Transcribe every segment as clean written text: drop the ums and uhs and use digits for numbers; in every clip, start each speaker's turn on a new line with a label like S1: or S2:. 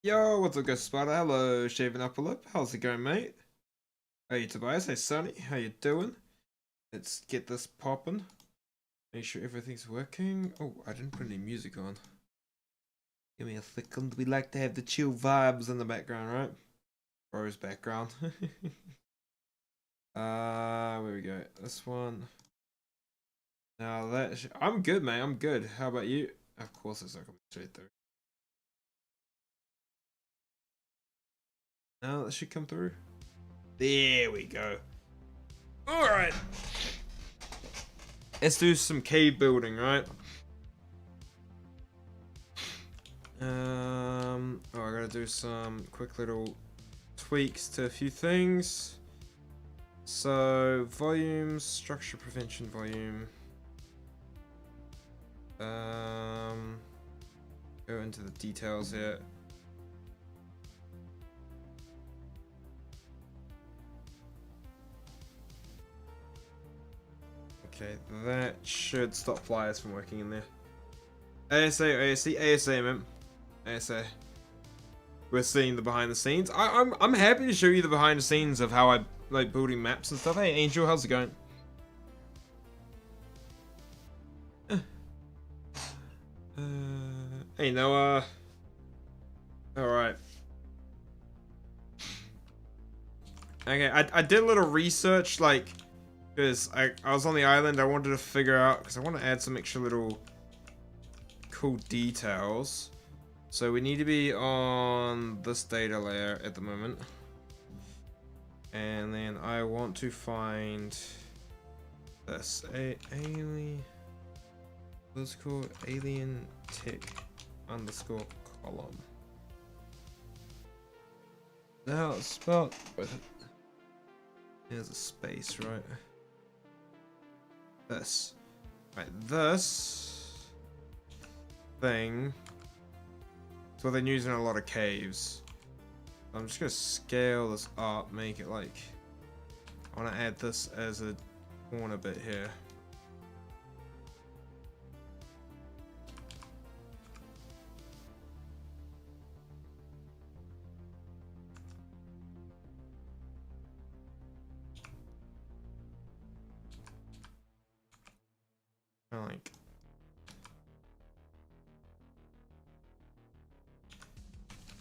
S1: Yo, what's up, Ghost Spider? Hello, shaving up a lip. How's it going, mate? Hey, Tobias. Hey, Sonny. How you doing? Let's get this popping. Make sure everything's working. Oh, I didn't put any music on. Give me a second. We like to have the chill vibes in the background, right? Bro's background. Where we go? This one. Now that I'm good, man. I'm good. How about you? Of course, it's not coming straight through. Now that should come through. There we go. All right. Let's do some cave building, right? Oh, I gotta do some quick little tweaks to a few things. So, volume, structure prevention volume. Go into the details here. Okay, that should stop flyers from working in there. ASA, man. ASA. We're seeing the behind the scenes. I'm happy to show you the behind the scenes of how I like building maps and stuff. Hey, Angel, how's it going? Hey, Noah. Alright. Okay, I did a little research, like, because I was on the island. I wanted to figure out, because I want to add some extra little cool details. So we need to be on this data layer at the moment. And then I want to find this. What's it called? Alien tick underscore column. Now it's spelled with it. There's a space, right? This. Right, this thing. It's what they're using in a lot of caves. I'm just gonna scale this up, make it like, I wanna add this as a corner bit here. Like,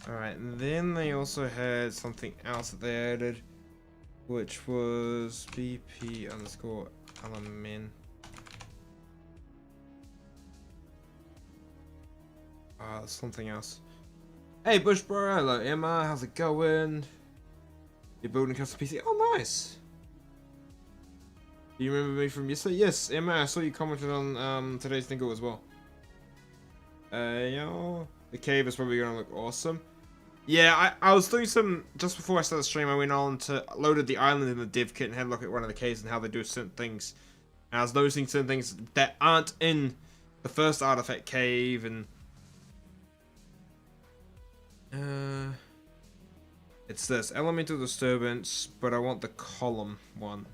S1: alright, and then they also had something else that they added, which was BP underscore element. Something else. Hey, Bush Bro, hello Emma, how's it going? You're building a custom PC? Oh, nice. Do you remember me from yesterday? Yes, Emma, I saw you commented on today's Dingle as well. Yo, the cave is probably gonna look awesome. Yeah, I was doing some, just before I started the stream, I went on to loaded the island in the div kit and had a look at one of the caves and how they do certain things. And I was noticing certain things that aren't in the first artifact cave, and it's this elemental disturbance, but I want the column one.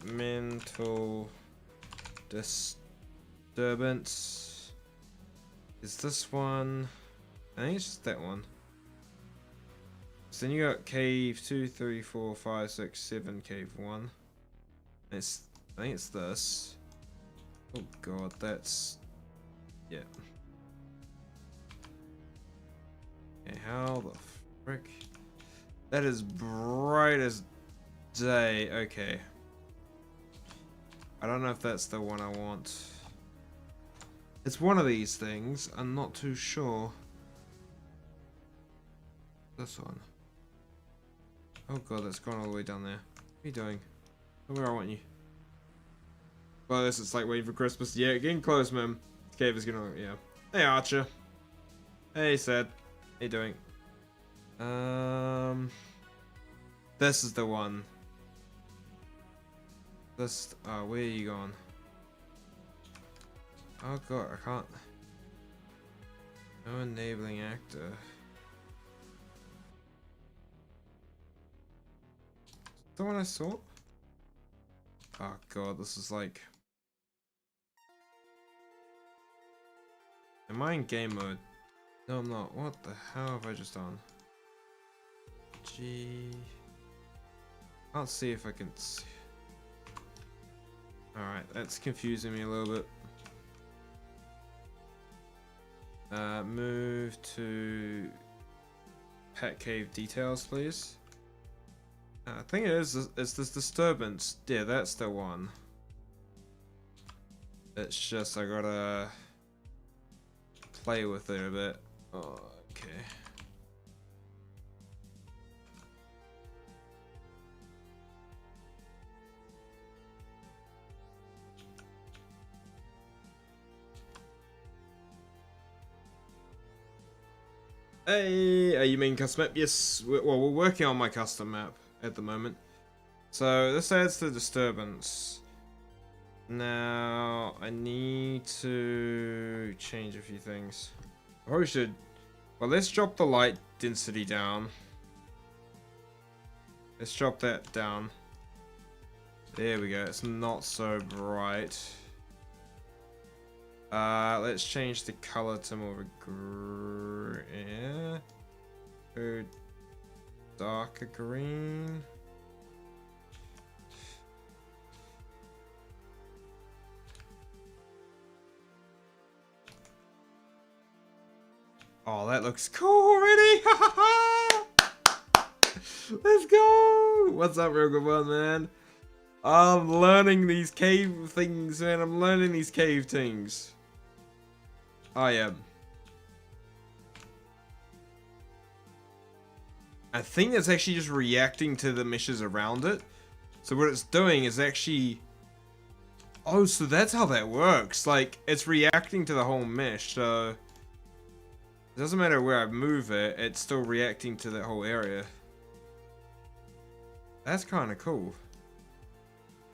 S1: Mental disturbance is this one. I think it's just that one. So then you got cave 2, 3, 4, 5, 6, 7, cave 1. I think it's this. Oh god, that's, yeah. Okay, how the frick? That is bright as day. Okay. I don't know if that's the one I want. It's one of these things. I'm not too sure. This one. Oh god, that's gone all the way down there. What are you doing? Where I want you. Well, this is like waiting for Christmas. Yeah, getting close, man. This cave is gonna, yeah. Hey, Archer. Hey, Seth. How you doing? This is the one. This, where are you going? Oh god, I can't. No enabling actor. The one I saw? Oh god, this is like... Am I in game mode? No, I'm not. What the hell have I just done? G. I'll see if I can see. Alright, that's confusing me a little bit. Move to pet cave details, please. I think it's this disturbance. Yeah, that's the one. It's just I gotta play with it a bit. Oh, okay. Hey, you mean custom map? Yes, well, we're working on my custom map at the moment. So this adds to disturbance. Now, I need to change a few things. I probably should. Well, let's drop the light density down. Let's drop that down. There we go. It's not so bright. Let's change the color to more of a darker green. Oh, that looks cool already! Let's go! What's up, real good one, man? I'm learning these cave things, man. I'm learning these cave things. I am. I think it's actually just reacting to the meshes around it. So what it's doing is actually... Oh, so that's how that works. Like, it's reacting to the whole mesh, so... It doesn't matter where I move it, it's still reacting to that whole area. That's kind of cool.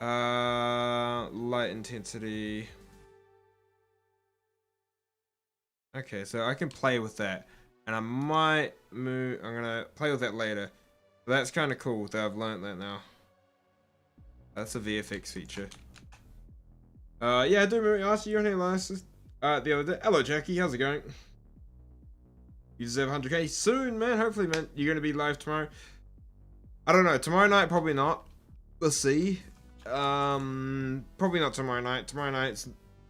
S1: Light intensity. Okay, so I can play with that. And I might move... I'm gonna play with that later. But that's kind of cool that I've learned that now. That's a VFX feature. Yeah, I do remember asking you your name last the other day. Hello, Jackie. How's it going? You deserve 100k soon, man. Hopefully, man. You're gonna be live tomorrow. I don't know. Tomorrow night, probably not. We'll see. Probably not tomorrow night.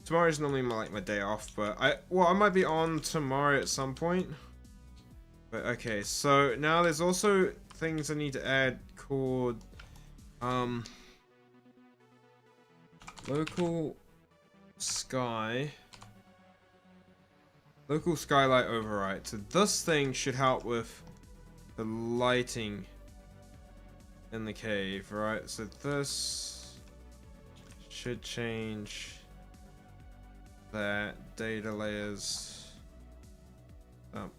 S1: Tomorrow's normally my day off, but I might be on tomorrow at some point. But okay, so now there's also things I need to add called local skylight override. So this thing should help with the lighting in the cave, right? So this should change that data layers.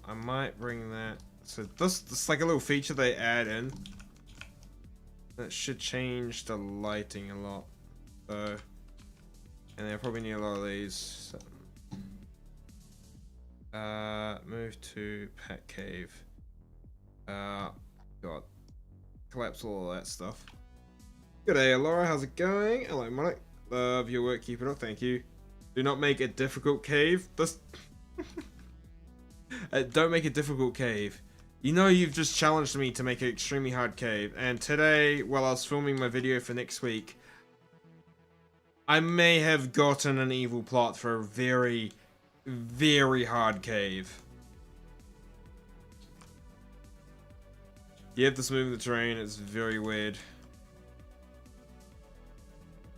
S1: I might bring that. So this like a little feature they add in that should change the lighting a lot. So, and they probably need a lot of these. So, move to pet cave. God, collapse all of that stuff. Good day, Laura. How's it going? Hello, Mike. Love your work. Keep it up. Thank you. Do not make a difficult cave. This. Don't make a difficult cave. You know you've just challenged me to make an extremely hard cave, and today, while I was filming my video for next week, I may have gotten an evil plot for a very, very hard cave. You have this moving the terrain, it's very weird.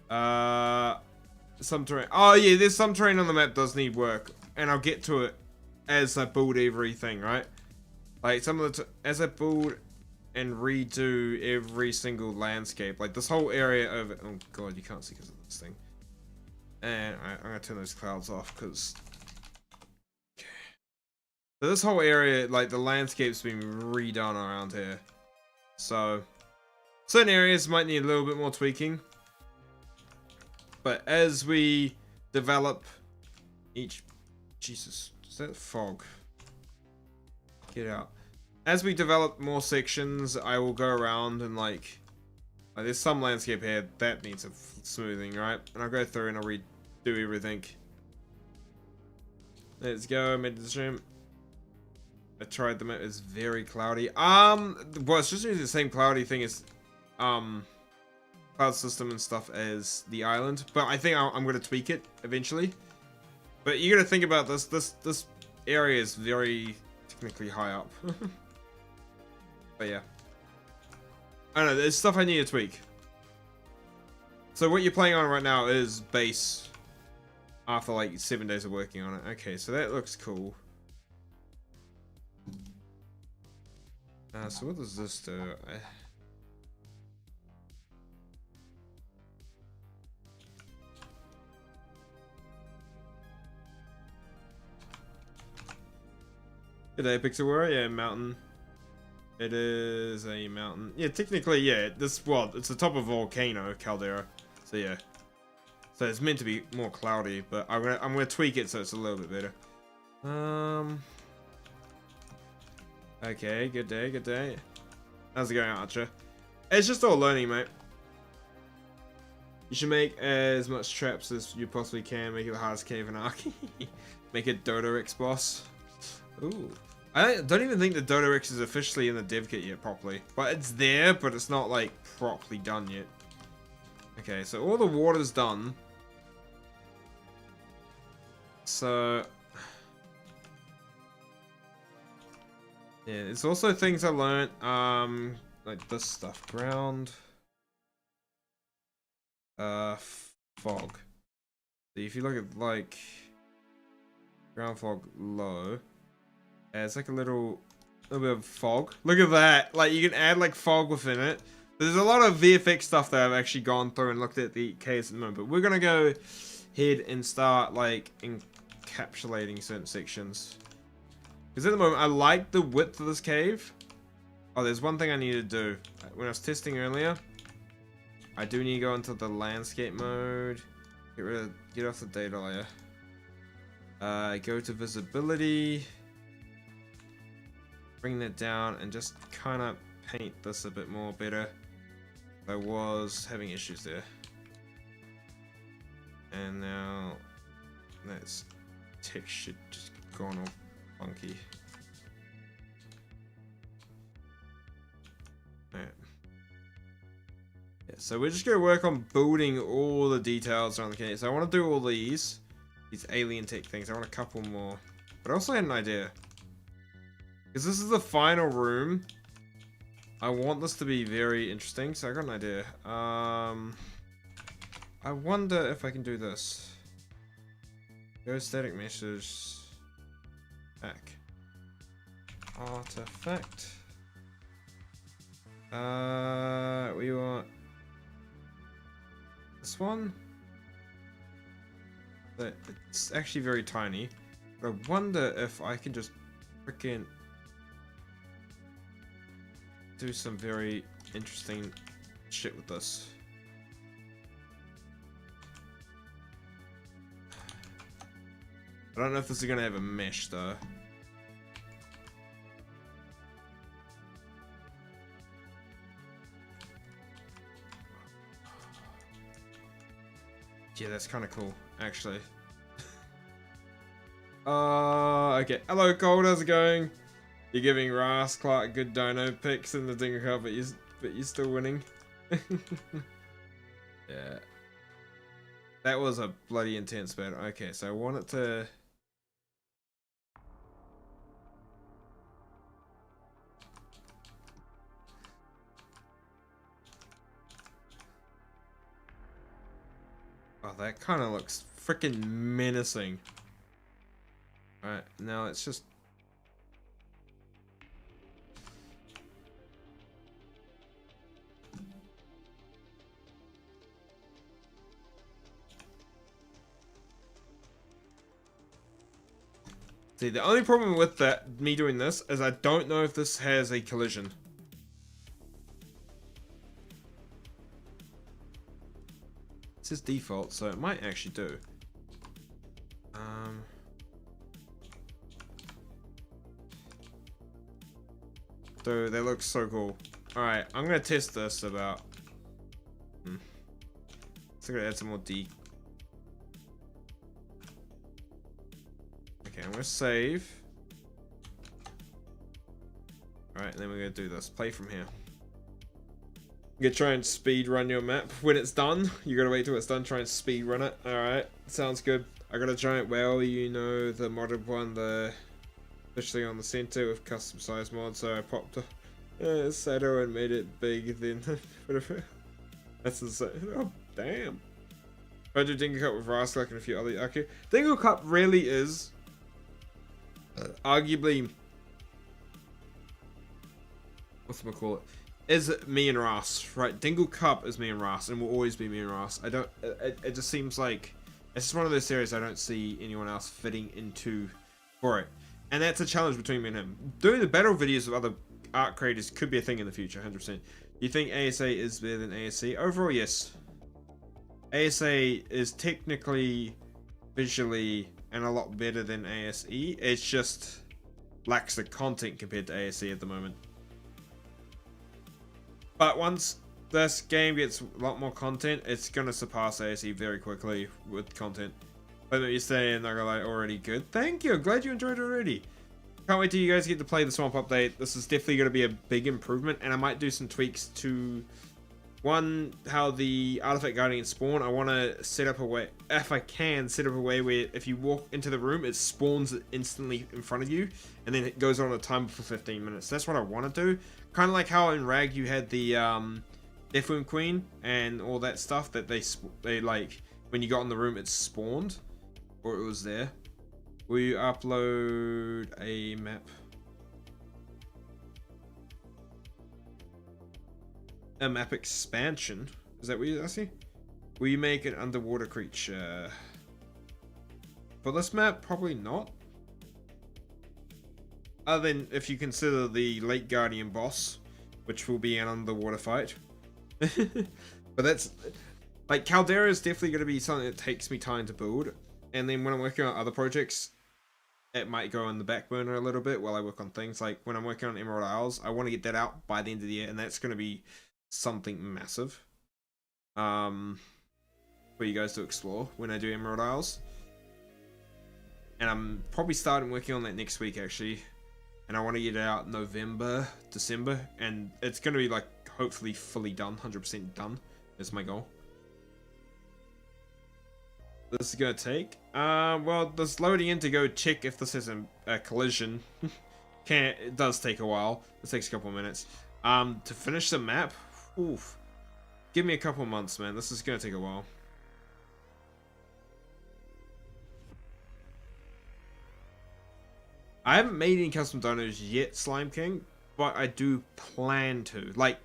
S1: Some terrain. Oh yeah, there's some terrain on the map does need work, and I'll get to it as I build everything, right? Like some of the as I build and redo every single landscape, like this whole area over. Oh god, you can't see because of this thing. And I'm gonna turn those clouds off because. Okay. So this whole area, like the landscape's been redone around here. So certain areas might need a little bit more tweaking. But as we develop each... Jesus, is that fog? Get out. As we develop more sections, I will go around and like there's some landscape here that needs a smoothing, right? And I'll go through and I'll redo everything. Let's go, mid the stream. I tried the map. It's very cloudy. Well, it's just using the same cloudy thing as cloud system and stuff as the island, but I think I'm gonna tweak it eventually. But you gotta think about this. This area is very technically high up. But yeah, I don't know. There's stuff I need to tweak. So what you're playing on right now is base. After like 7 days of working on it. Okay, so that looks cool. So what does this do? Good day, Pixelware. Yeah, mountain. It is a mountain. Yeah, technically, yeah. This, well, it's the top of a volcano, Caldera. So yeah. So it's meant to be more cloudy, but I'm gonna tweak it so it's a little bit better. Okay, good day, good day. How's it going, Archer? It's just all learning, mate. You should make as much traps as you possibly can. Make it the hardest cave in Ark. Make it Dodorix boss. Ooh. I don't even think the Dodorix is officially in the dev kit yet properly. But it's there, but it's not like properly done yet. Okay, so all the water's done. So yeah, it's also things I learned, like this stuff. Ground, fog. So if you look at like ground fog low, it's like a little bit of fog. Look at that! Like you can add like fog within it. There's a lot of VFX stuff that I've actually gone through and looked at the case at the moment. But we're gonna go ahead and start like encapsulating certain sections. Because at the moment, I like the width of this cave. Oh, there's one thing I need to do. When I was testing earlier, I do need to go into the landscape mode. Get off the data layer. Go to visibility. Bring that down and just kind of paint this a bit more better. I was having issues there. And now that's texture just gone all funky. Alright. Yeah, so we're just gonna work on building all the details around the cave. So I want to do all these alien tech things. I want a couple more. But I also had an idea. Because this is the final room. I want this to be very interesting, so I got an idea. I wonder if I can do this. Go static message. Back. Artifact. We want this one. It's actually very tiny. But I wonder if I can just freaking do some very interesting shit with this. I don't know if this is gonna have a mesh though. Yeah, that's kind of cool, actually. Okay. Hello, Cold. How's it going? You're giving Ras Clark good dino picks in the Dinger Cup, but you're still winning. Yeah. That was a bloody intense battle. Okay, so I want it to. Oh, that kind of looks freaking menacing. Alright, now it's just. See, the only problem with me doing this, is I don't know if this has a collision. It says default, so it might actually do. Dude, that looks so cool. Alright, I'm gonna test this about. So I'm gonna add some more D. Okay, I'm gonna save. Alright, then we're gonna do this. Play from here. You gotta try and speed run your map when it's done. You gotta wait till it's done, try and speed run it. Alright, sounds good. I got a giant whale, you know, the modded one, especially on the center with custom size mod, so I popped a shadow and made it big, then whatever. That's insane. Oh, damn. I do Dingle Cup with Rascal and a few other. Okay, Dingle Cup really is arguably, what's it call it? Is me and Ras, right? Dingle Cup is me and Ras, and will always be me and Ras. I don't. It just seems like it's just one of those series I don't see anyone else fitting into for it, and that's a challenge between me and him. Doing the battle videos with other art creators could be a thing in the future, 100%. Do you think ASA is better than ASC? Overall, yes. ASA is technically, visually, and a lot better than ASE. It's just lacks the content compared to ASE at the moment. But once this game gets a lot more content, it's gonna surpass ASE very quickly with content. I know you're saying they're like already good. Thank you. Glad you enjoyed it already. Can't wait till you guys get to play the Swamp update. This is definitely gonna be a big improvement, and I might do some tweaks to one, how the artifact guardians spawn. I want to set up a way, if I can, set up a way where if you walk into the room, it spawns instantly in front of you, and then it goes on a timer for 15 minutes. That's what I want to do. Kind of like how in Rag you had the Death Wound Queen and all that stuff that they like when you got in the room it spawned, or it was there. Will you upload a map? A map expansion? Is that what you're asking? Will you make an underwater creature? For this map, probably not. Other than if you consider the Lake Guardian boss, which will be an underwater fight. But that's like Caldera is definitely going to be something that takes me time to build, and then when I'm working on other projects, it might go on the back burner a little bit while I work on things like when I'm working on Emerald Isles. I want to get that out by the end of the year, and that's going to be something massive for you guys to explore when I do Emerald Isles. And I'm probably starting working on that next week actually, and I want to get it out November, December, and it's going to be like hopefully fully done, 100% done. That's my goal. This is going to take well, this loading in to go check if this isn't a collision. It does take a while. It takes a couple of minutes to finish the map. Oof. Give me a couple months, man. This is gonna take a while. I haven't made any custom dinos yet, Slime King, but I do plan to. Like,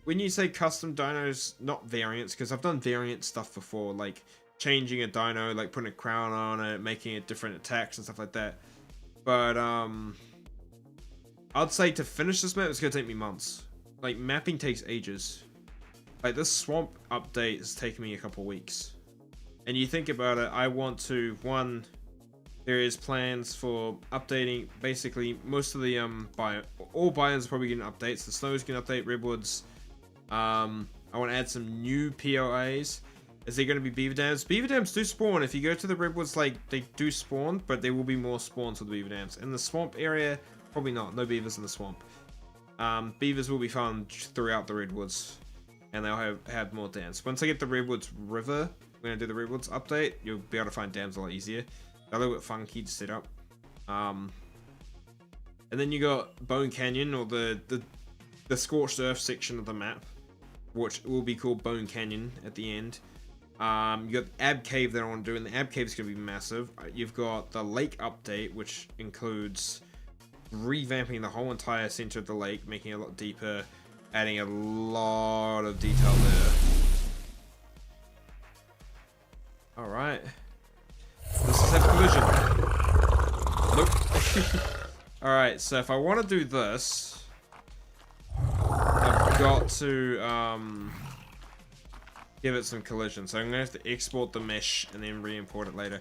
S1: when you say custom dinos, not variants, because I've done variant stuff before, like changing a dino, like putting a crown on it, making it different attacks and stuff like that. But I'd say to finish this map, it's gonna take me months. Like, mapping takes ages. Like, this swamp update has taken me a couple weeks. And you think about it, I want to, one, there is plans for updating basically most of the all biomes are probably getting updates. The snow is getting update, redwoods. I want to add some new POAs. Is there going to be beaver dams? Beaver dams do spawn. If you go to the redwoods, like, they do spawn, but there will be more spawns with the beaver dams. In the swamp area, probably not. No beavers in the swamp. Beavers will be found throughout the redwoods, and they'll have more dams. Once I get the redwoods river, when I do the redwoods update, you'll be able to find dams a lot easier. They're a little bit funky to set up. And then you got Bone Canyon, or the Scorched Earth section of the map, which will be called Bone Canyon at the end. You got Ab Cave that I want to do, and the Ab Cave is going to be massive. You've got the lake update, which includes revamping the whole entire center of the lake, making it a lot deeper, adding a lot of detail there. Alright. This is a collision. Nope. Alright, so if I want to do this, I've got to give it some collision. So I'm going to have to export the mesh and then re-import it later.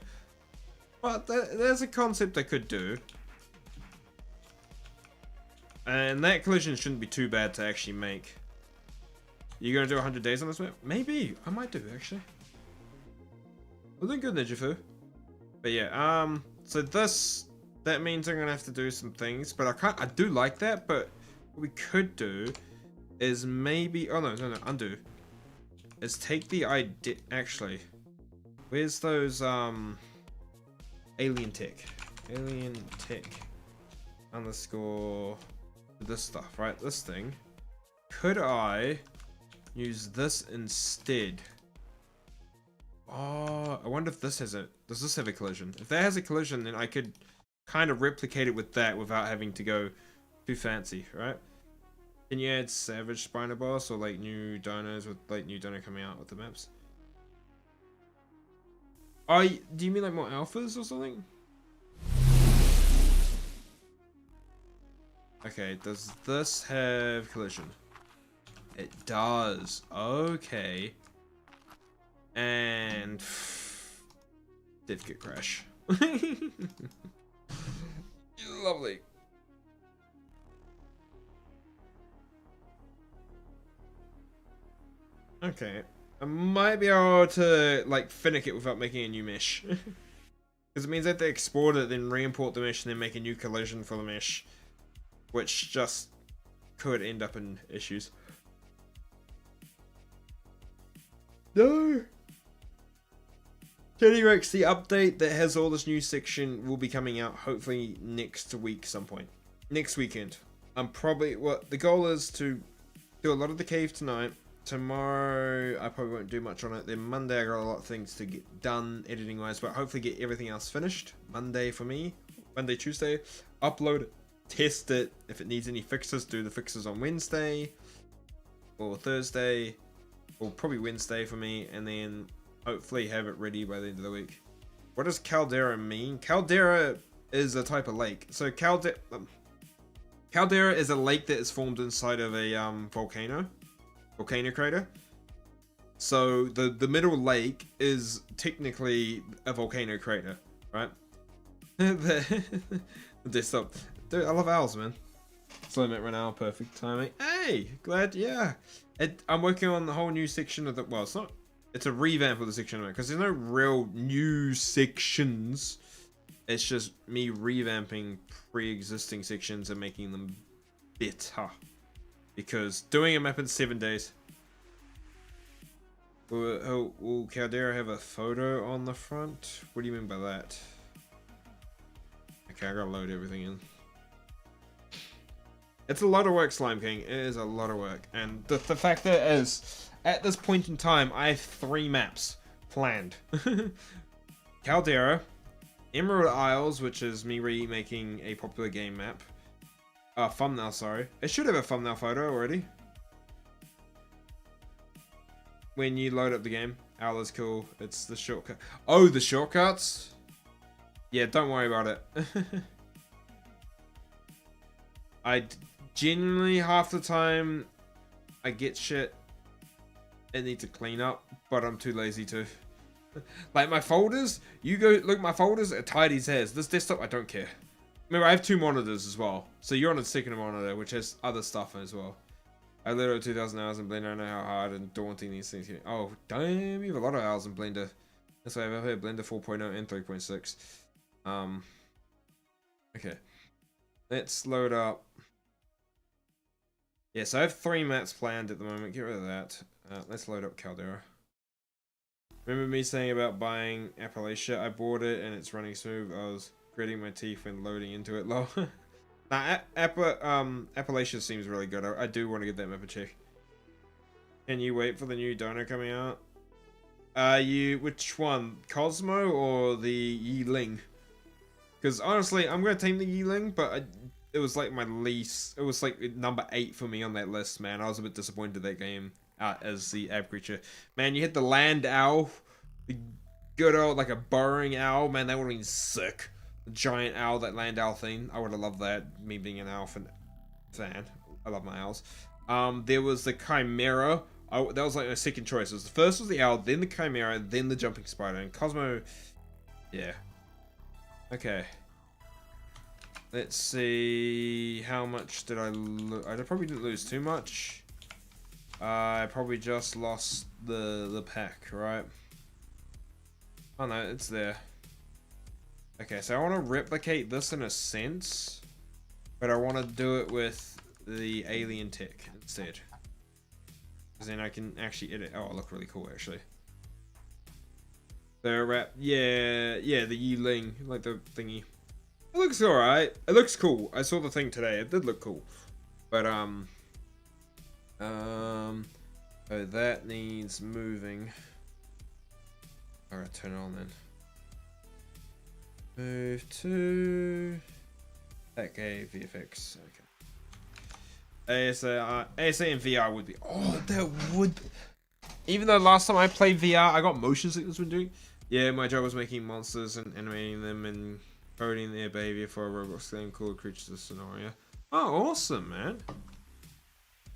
S1: But there's a concept I could do. And that collision shouldn't be too bad to actually make. You gonna do 100 days on this map? Maybe. I might do, actually. Well, doing good, Ninjafu. But yeah, so that means I'm gonna have to do some things, but I do like that, but what we could do is maybe, oh no, undo. Is take the idea, actually, where's those, alien tech underscore this stuff, right? This thing. Could I use this instead? Oh, I wonder if this has a, does this have a collision? If that has a collision, then I could kind of replicate it with that without having to go too fancy, right? Can you add Savage Spiner Boss or like new dinos with like new dino coming out with the maps? Oh, do you mean like more alphas or something? Okay, does this have collision? It does. Okay. And Div Kit Crash. Lovely. Okay. I might be able to like finick it without making a new mesh. Because it means I have to export it, then re-import the mesh, and then make a new collision for the mesh. Which just could end up in issues. No! Kenny Rex, the update that has all this new section will be coming out hopefully next week some point. Next weekend. I'm probably, the goal is to do a lot of the cave tonight. Tomorrow I probably won't do much on it. Then Monday I got a lot of things to get done editing wise, but hopefully get everything else finished. Monday for me. Monday, Tuesday. Upload it. Test it. If it needs any fixes, do the fixes on Wednesday. Or Thursday. Or probably Wednesday for me. And then hopefully have it ready by the end of the week. What does Caldera mean? Caldera is a type of lake. So Caldera is a lake that is formed inside of a volcano crater. So the middle lake is technically a volcano crater, right? The desktop. Dude, I love owls, man. Slow minute right now, perfect timing. Hey, glad, yeah. I'm working on the whole new section of the, well, it's a revamp of the section because there's no real new sections. It's just me revamping pre-existing sections and making them better. Because doing a map in 7 days. Will Caldera have a photo on the front? What do you mean by that? Okay, I gotta load everything in. It's a lot of work, Slime King. It is a lot of work. And the fact that it is, at this point in time, I have 3 maps planned. Caldera, Emerald Isles, which is me remaking a popular game map. Thumbnail, sorry. It should have a thumbnail photo already. When you load up the game. Owl is cool. It's the shortcut. Oh, the shortcuts? Yeah, don't worry about it. I genuinely, half the time, I get shit and need to clean up, but I'm too lazy to. Like my folders, you go look, my folders are tidy as hairs. This desktop, I don't care. Remember, I have 2 monitors as well. So you're on a second monitor, which has other stuff as well. I literally 2,000 hours in Blender. I know how hard and daunting these things are. Oh, damn, you have a lot of hours in Blender. That's why I've had Blender 4.0 and 3.6. Okay. Let's load up. Yes, I have 3 maps planned at the moment. Get rid of that. Let's load up Caldera. Remember me saying about buying Appalachia? I bought it and it's running smooth. I was gritting my teeth when loading into it. Low. Nah, Appalachia seems really good. I do want to get that map a check. Can you wait for the new dino coming out? Which one? Cosmo or the Yiling? Because honestly, I'm gonna tame the Yiling, but it was like my least. It was like number 8 for me on that list, man. I was a bit disappointed that game as the ab creature. Man, you hit the land owl, the good old like a burrowing owl. Man, that would have been sick. The giant owl, that land owl thing. I would have loved that. Me being an owl fan. I love my owls. There was the Chimera. That was like my second choice. It was the first was the owl, then the Chimera, then the jumping spider, and Cosmo. Yeah. Okay. Let's see. How much did I lose? I probably didn't lose too much. I probably just lost the pack, right? Oh no, it's there. Okay, so I want to replicate this in a sense, but I want to do it with the alien tech instead. Because then I can actually edit. Oh, I look really cool actually. The wrap, yeah, the Yiling, like the thingy. It looks alright. It looks cool. I saw the thing today. It did look cool. But oh, that needs moving. Alright, turn it on then. Move to okay, VFX. Okay. ASA and VR would be. Oh, that would. Even though last time I played VR, I got motion sickness when doing. Yeah, my job was making monsters and animating them and coding their behavior for a Roblox game called Creatures Scenario. Oh, awesome, man.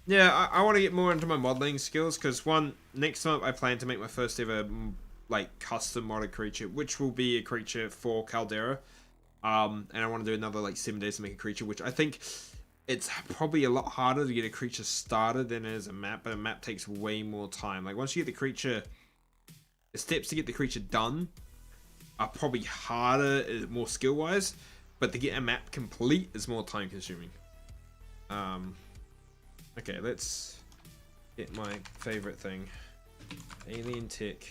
S1: Yeah, I want to get more into my modeling skills because next month I plan to make my first ever like custom modded creature, which will be a creature for Caldera. And I want to do another like 7 days to make a creature, which I think it's probably a lot harder to get a creature started than it is a map, but a map takes way more time. Like once you get the creature, the steps to get the creature done are probably harder, more skill wise, but to get a map complete is more time consuming. Okay, let's get my favorite thing, alien tech.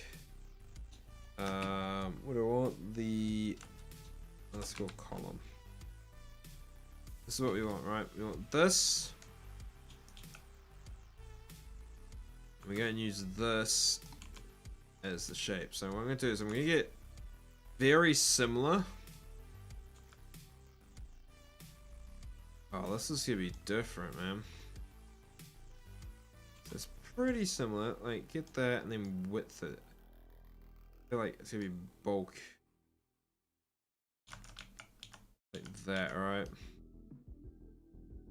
S1: What do I want? The let's go column. This is what we want, right? We want this. We're going to use this as the shape. So what I'm going to do is I'm going to get very similar. Oh, this is going to be different, man. So it's pretty similar. Like, get that and then width it. I feel like it's going to be bulk. Like that, alright?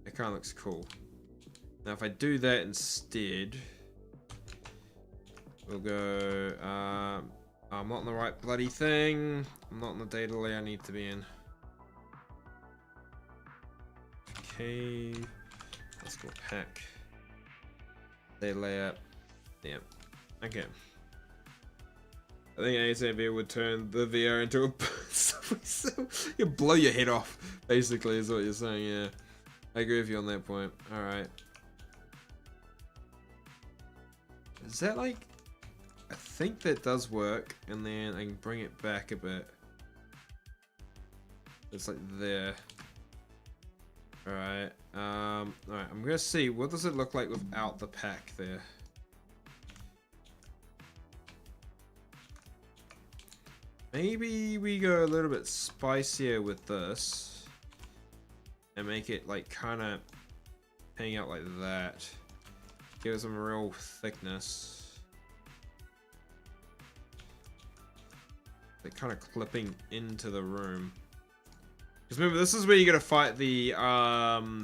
S1: It kind of looks cool. Now if I do that instead, we'll go, I'm not in the right bloody thing. I'm not in the data layer I need to be in. Okay, let's go pack. Data layer, yeah, okay. I think ASAV would turn the VR into a you blow your head off, basically, is what you're saying, yeah. I agree with you on that point. Alright. Is that like... I think that does work, and then I can bring it back a bit. It's like there. Alright. Alright, I'm gonna see, what does it look like without the pack there? Maybe we go a little bit spicier with this and make it like kind of hang out like that. Give it some real thickness. Like kind of clipping into the room. Because remember, this is where you're gonna fight the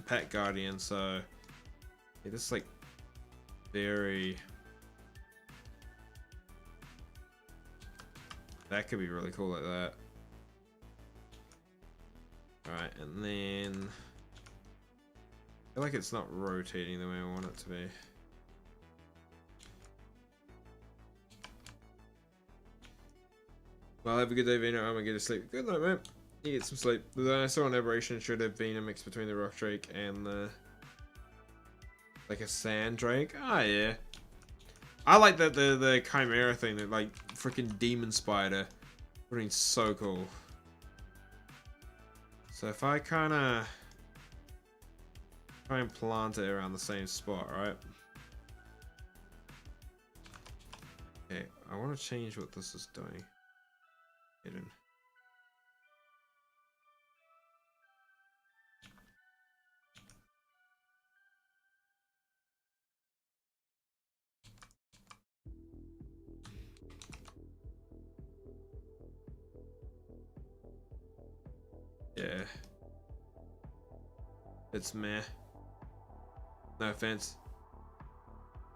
S1: pet guardian. So yeah, this is like very. That could be really cool like that. Alright, and then I feel like it's not rotating the way I want it to be. Well, have a good day, Veno. I'm gonna get to sleep. Good night, mate. You get some sleep. The dinosaur aberration should have been a mix between the rock drake and the like a sand drake. Ah, yeah. I like that the chimera thing, that like freaking demon spider. Would be so cool. So if I kind of try and plant it around the same spot, right? Okay, I want to change what this is doing. Hidden. Yeah. It's meh. No offense.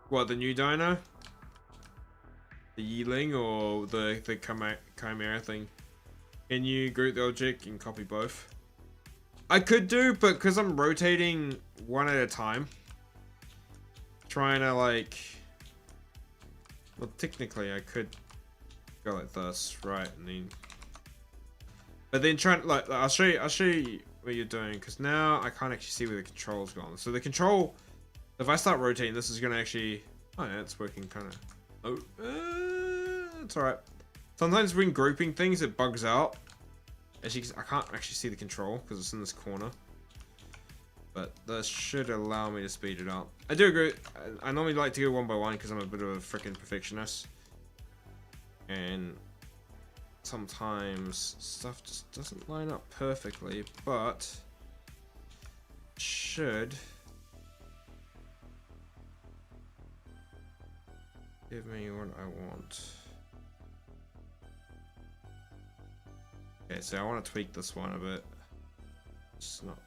S1: What, the new dino? The Yiling or the chimera thing? Can you group the object and copy both? I could do, but because I'm rotating one at a time. Trying to like... Well, technically I could go like this, right, and then... But then trying, like, I'll show you what you're doing, because now I can't actually see where the control's gone. So the control, if I start rotating, this is going to actually... Oh yeah, it's working kind of... Oh, it's alright. Sometimes when grouping things, it bugs out. Actually, I can't actually see the control, because it's in this corner. But this should allow me to speed it up. I do agree. I normally like to go one by one, because I'm a bit of a freaking perfectionist. And... sometimes stuff just doesn't line up perfectly, but should give me what I want. Okay, so I want to tweak this one a bit. It's not.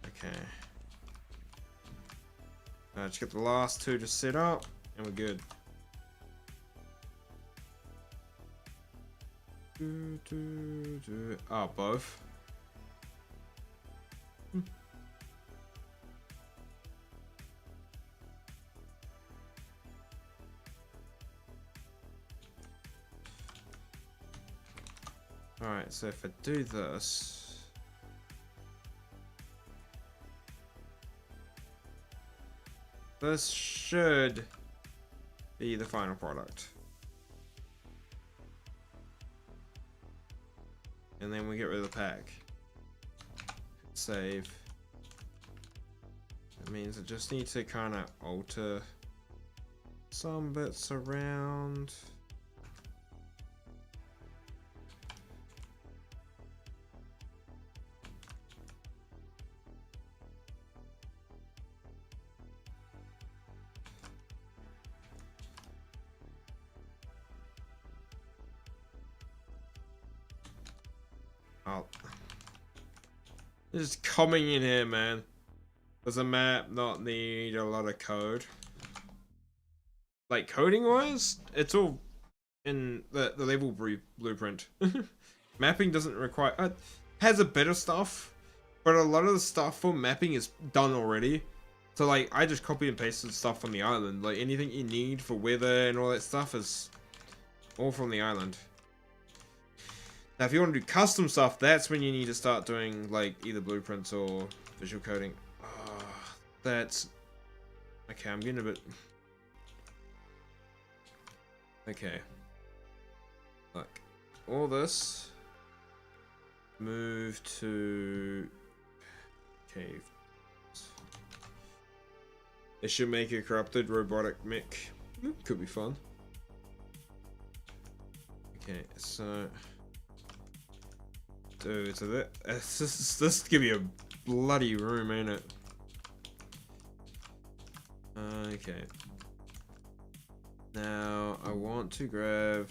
S1: Okay. Just get the last two to set up, and we're good. Oh, both. Alright, so if I do this... this should be the final product. And then we get rid of the pack. Save. That means I just need to kind of alter some bits around. Just coming in here, man. Does a map not need a lot of code? Like coding wise, it's all in the level blueprint. Mapping doesn't require has a bit of stuff, but a lot of the stuff for mapping is done already. So like I just copy and pasted stuff from the island. Like anything you need for weather and all that stuff is all from the island. Now, if you want to do custom stuff, that's when you need to start doing, like, either blueprints or visual coding. Oh, that's... okay, I'm getting a bit... okay. Look. All this... move to... cave. It should make a corrupted robotic mech. Could be fun. Okay, so... dude, so this could be a bloody room, ain't it? Okay. Now, I want to grab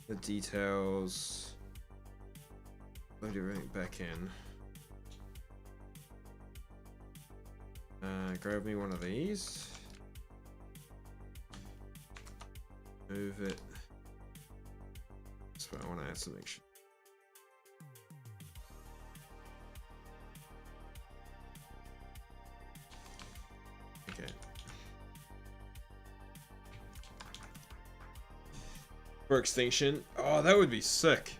S1: the details. Load everything back in. Grab me one of these. Move it. That's what I want to add some extra. Okay. For extinction. Oh, that would be sick.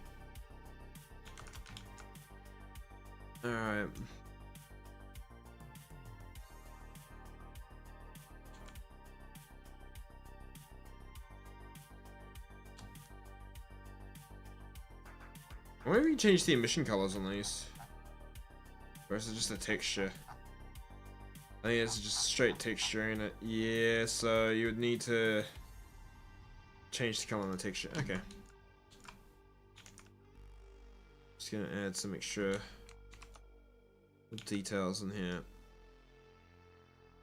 S1: Alright. Why don't we change the emission colors on these? Or is it just a texture? I think it's just straight texture in it. Yeah, so you would need to change the color on the texture. Okay. Just gonna add some extra details in here.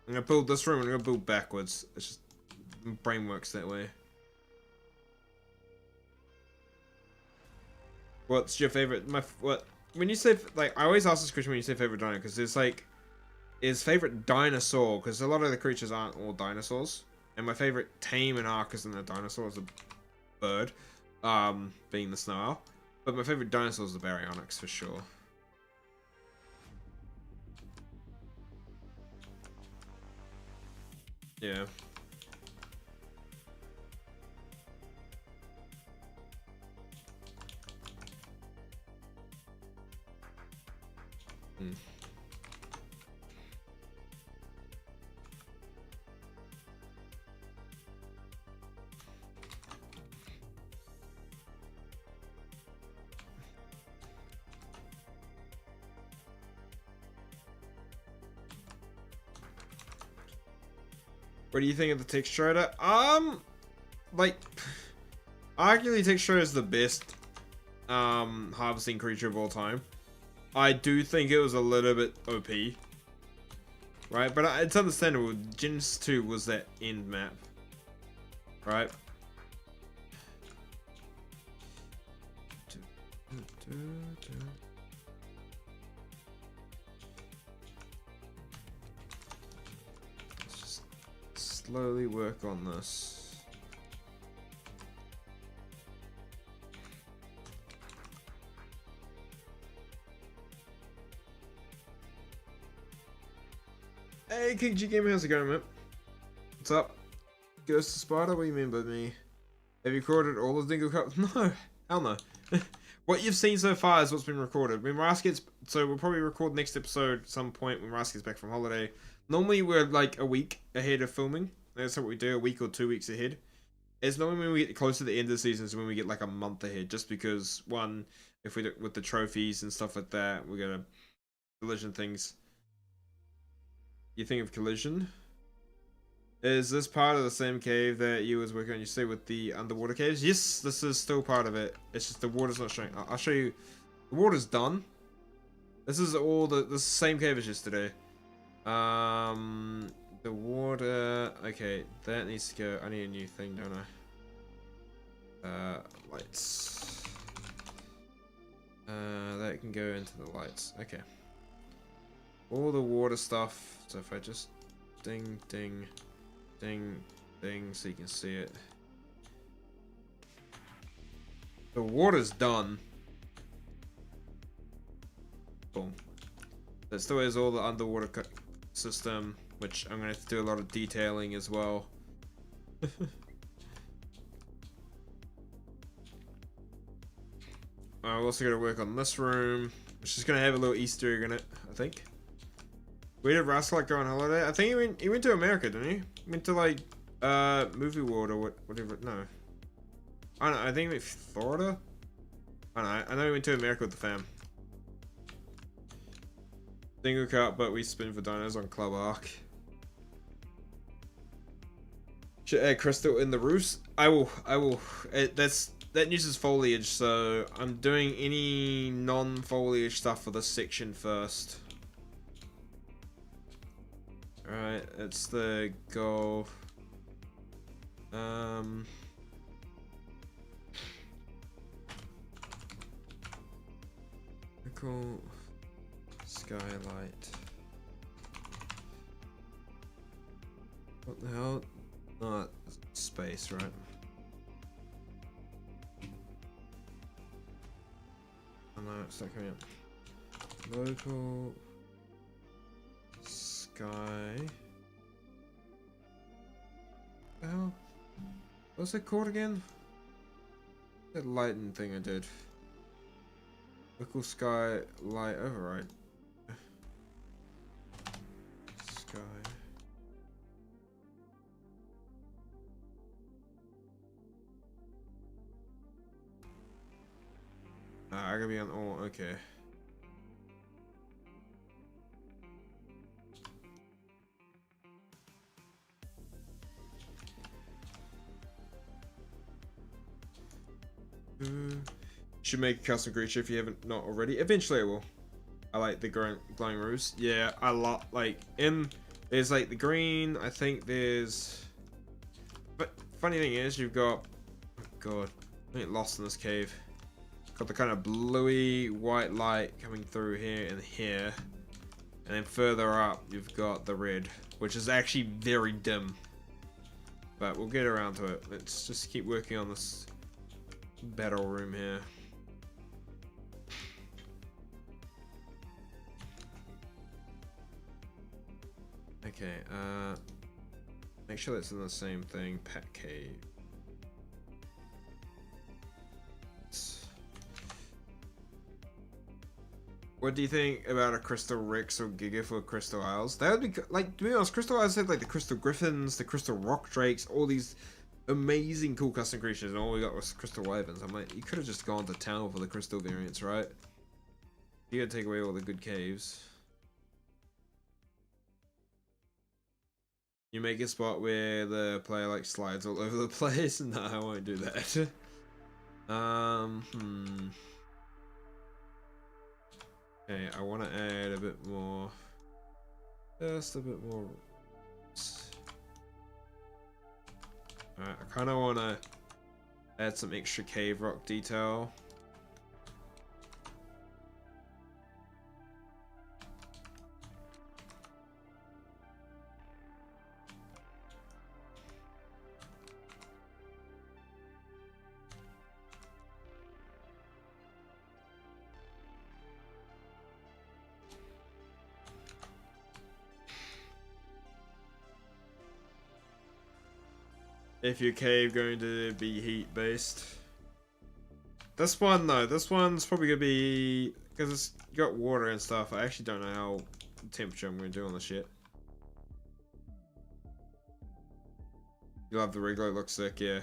S1: I'm gonna build this room, I'm gonna build backwards. It's just, my brain works that way. What's your favorite? What? When you say, like, I always ask this question when you say favorite dino, because it's like, is favorite dinosaur, because a lot of the creatures aren't all dinosaurs. And my favorite tame and arc isn't a dinosaur, it's a bird. being the snow owl. But my favorite dinosaur is the baryonyx for sure. Yeah. What do you think of the texture editor? Like, arguably texture is the best harvesting creature of all time. I do think it was a little bit OP, right? But it's understandable. Gens 2 was that end map, right? Let's just slowly work on this. Hey, KG Gamer, how's it going, man? What's up? Ghost of Sparta, what do you mean by me? Have you recorded all of Dingle Cup? No, hell no. What you've seen so far is what's been recorded. When Ras gets, so we'll probably record next episode at some point when Ras gets back from holiday. Normally we're like a week ahead of filming. That's what we do, a week or 2 weeks ahead. It's normally when we get close to the end of the season is when we get like a month ahead, just because one, if we do with the trophies and stuff like that, we're gonna collision things. You think of collision? Is this part of the same cave that you was working on, you say, with the underwater caves? Yes, this is still part of it. It's just the water's not showing. I'll show you. The water's done. This is all the same cave as yesterday. The water. Okay, that needs to go. I need a new thing, don't I? Lights. That can go into the lights. Okay. All the water stuff. So if I just ding, ding, ding, ding, so you can see it. The water's done. Boom. That still has all the underwater system, which I'm going to have to do a lot of detailing as well. I'm also going to work on this room, which is going to have a little Easter egg in it, I think. Where did Russell like go on holiday? I think he went to America, didn't he? He went to like Movie World or whatever. No, I don't know. I think he went to Florida. I don't know. I know he went to America with the fam. Dingle Cup, but we spin for dinos on Club Arc. Should add crystal in the roofs. I will. That uses foliage, so I'm doing any non-foliage stuff for this section first. Alright, it's the goal. Cool. Skylight. What the hell? Not space, right? Oh no, it's not coming up. Local sky. Oh, what's it called again? That lighting thing I did. Local sky light override. Sky. I gotta be on all. Okay. Should make a custom creature if you haven't not already. Eventually I will. I like the glowing roofs. Yeah, I love like there's like the green. I think there's. But funny thing is, you've got. Oh god, I get lost in this cave. Got the kind of bluey white light coming through here and here, and then further up you've got the red, which is actually very dim. But we'll get around to it. Let's just keep working on this battle room here. Okay, make sure that's in the same thing. Pet cave. What do you think about a Crystal Rex or Giga for Crystal Isles? That would be like, to be honest, Crystal Isles have like the Crystal Griffins, the Crystal Rock Drakes, all these amazing cool custom creatures, and all we got was Crystal Wyverns. I'm like, you could have just gone to town for the Crystal variants, right? You gotta take away all the good caves. You make a spot where the player like slides all over the place. No, I won't do that. Okay, I want to add a bit more. Just a bit more. Alright, I kind of want to add some extra cave rock detail. If your cave going to be heat based. This one though, this one's probably gonna be, because it's got water and stuff. I actually don't know how temperature I'm gonna do on the shit. You love the regular, looks sick, yeah.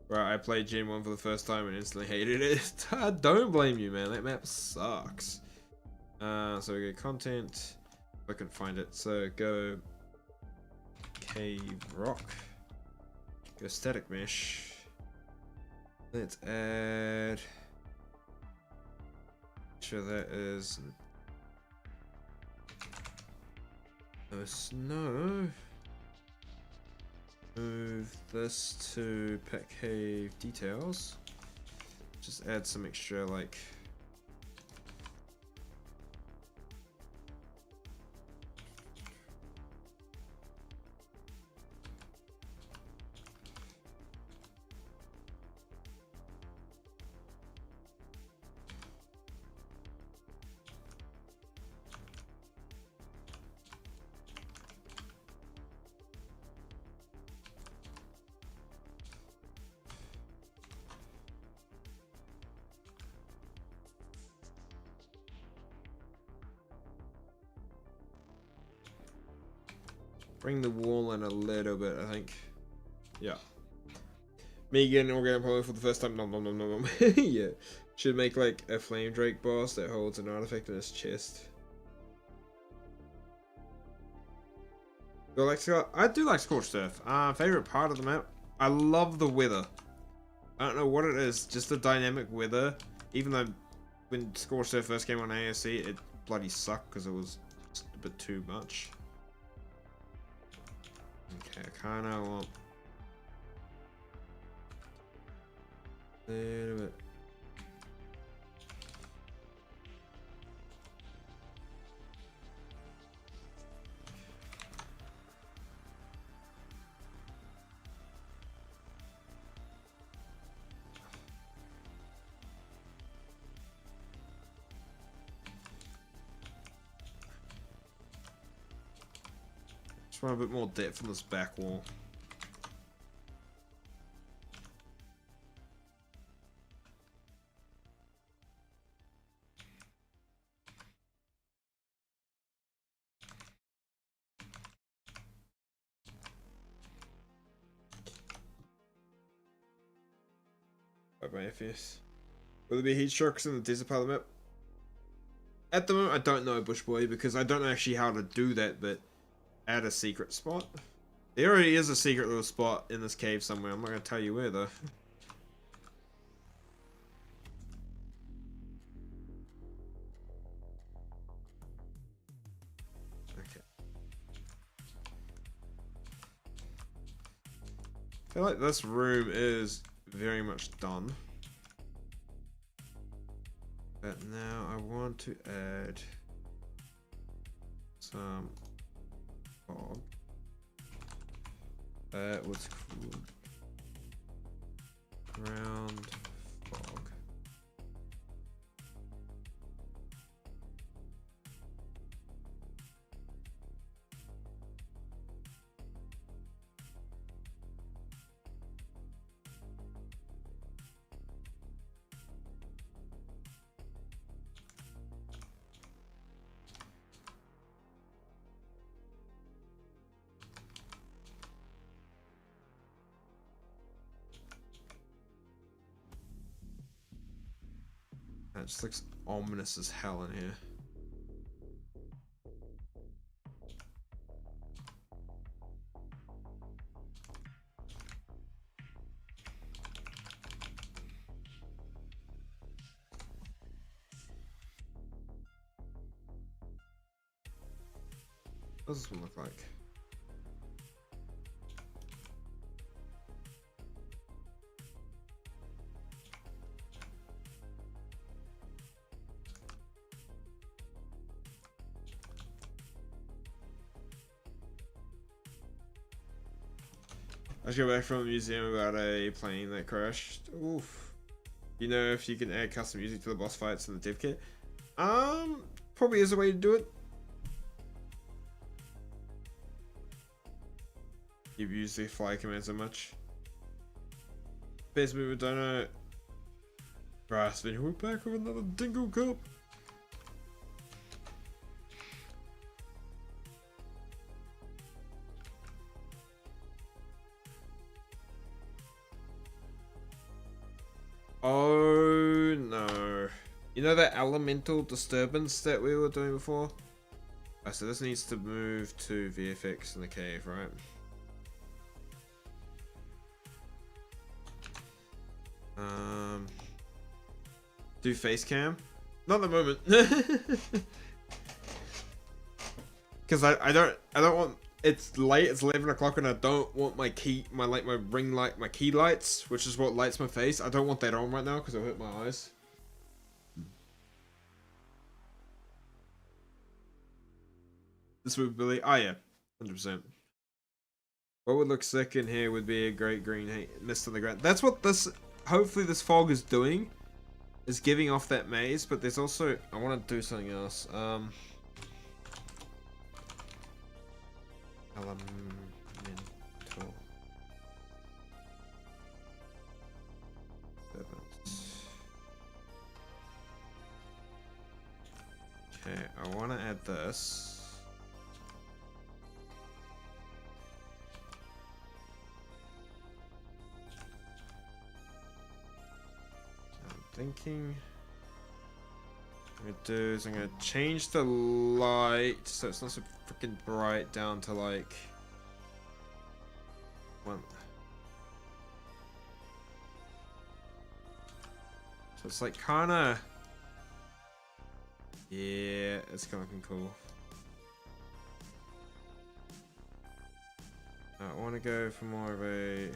S1: Right, I played Gen 1 for the first time and instantly hated it. Don't blame you, man. That map sucks. So we go content. I can find it. So go cave rock. Go static mesh. Let's add. Sure that is no snow. Move this to pet cave details. Just add some extra like. Bring the wall in a little bit, I think. Yeah. Me getting organic poly for the first time. Nom nom nom nom nom. Yeah. Should make like a flame drake boss that holds an artifact in his chest. I do like Scorched Earth. Favorite part of the map. I love the weather. I don't know what it is, just the dynamic weather. Even though when Scorched Earth first came on ASC, it bloody sucked because it was just a bit too much. Okay, I kinda want a little bit. Just want a bit more depth on this back wall. Bye FPS. Will there be heat strokes in the desert part of the map? At the moment, I don't know, Bush Boy, because I don't know actually how to do that, but add a secret spot. There already is a secret little spot in this cave somewhere. I'm not going to tell you where, though. Okay. I feel like this room is very much done. But now I want to add some fog. What's called ground That just looks ominous as hell in here. What does this one look like? I just got back from the museum about a plane that crashed. Oof. You know if you can add custom music to the boss fights in the dev kit? Probably is a way to do it. You've used the fly command so much. Best movement donut. Brass Veno, we're back with another dingo cup. Oh no. You know that elemental disturbance that we were doing before? Oh, so this needs to move to VFX in the cave, right? Do face cam? Not at the moment. Because I don't want, it's late, it's 11 o'clock and I don't want my ring light, my key lights, which is what lights my face. I don't want that on right now because it'll hurt my eyes. This would be, oh yeah, 100%. What would look sick in here would be a great green mist on the ground. That's what this, hopefully this fog is doing. Is giving off that maze, but there's also, I want to do something else. Elemental. Okay, I want to add this. Thinking I'm gonna do is I'm gonna change the light so it's not so freaking bright down to like one. So it's like kinda, yeah, it's kinda looking cool. I wanna go for more of a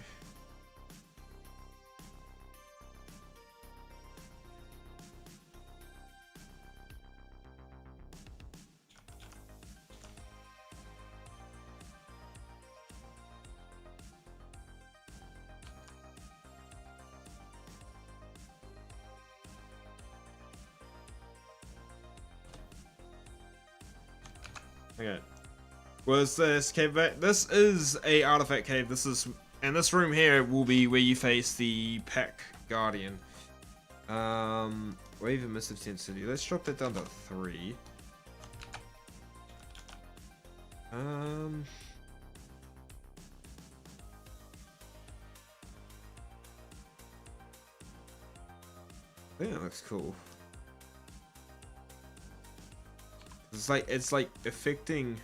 S1: okay. Was this cave back? This is a artifact cave. This is, and this room here will be where you face the pack guardian. Wave of Mist Intensity. Let's drop that down to 3. I think that looks cool. It's like affecting.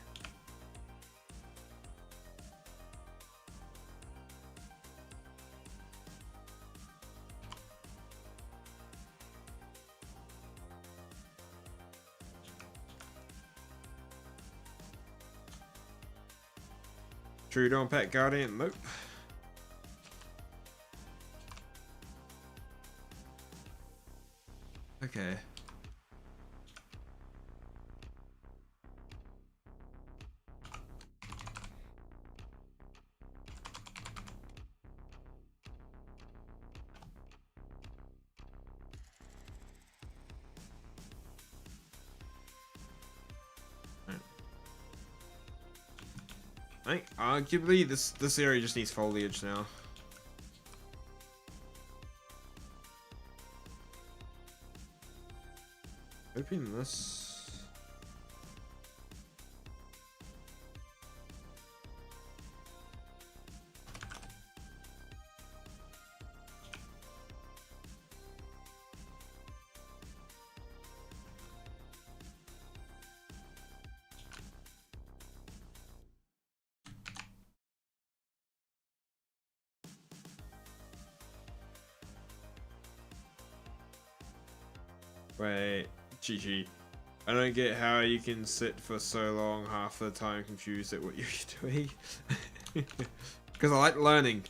S1: True don't pack guardian. Nope. Okay. I think arguably this area just needs foliage now. Open this. Wait, GG. I don't get how you can sit for so long, half the time confused at what you're doing. Because I like learning.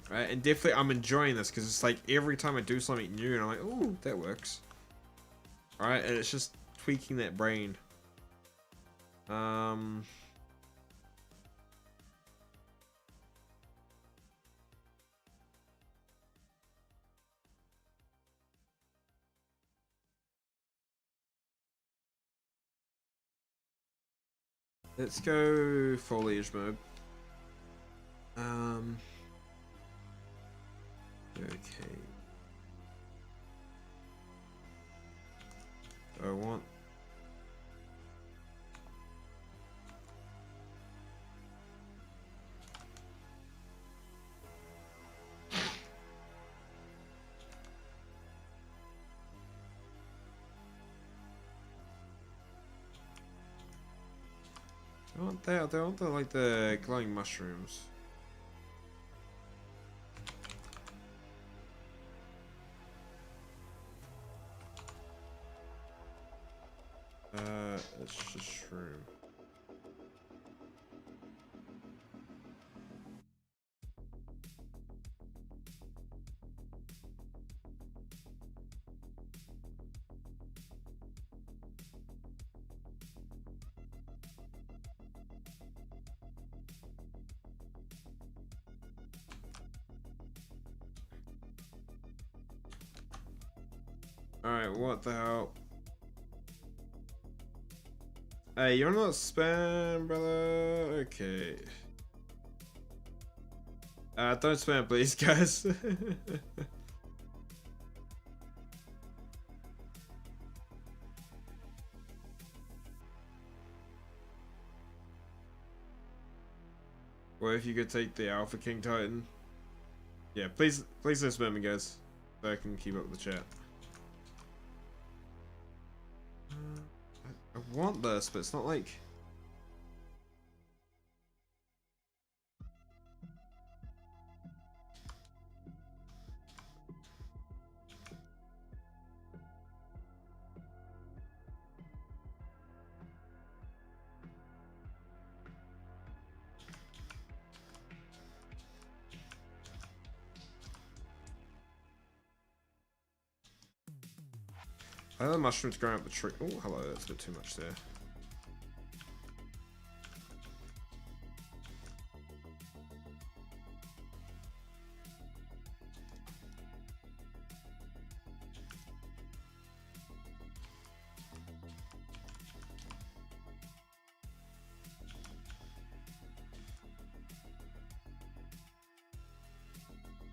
S1: Right? And definitely I'm enjoying this because it's like every time I do something new and I'm like, oh, that works. Alright, and it's just tweaking that brain. Let's go foliage mode. Okay. Do I want... I want that. I want the, like, the glowing mushrooms. It's just shroom. Alright, what the hell? Hey, you're not spam, brother. Okay. Don't spam, please, guys. Or if you could take the Alpha King Titan. Yeah, please don't spam me, guys. So I can keep up the chat. I want this, but it's not like... I know the mushrooms growing up the tree. Oh, hello, that's a bit too much there.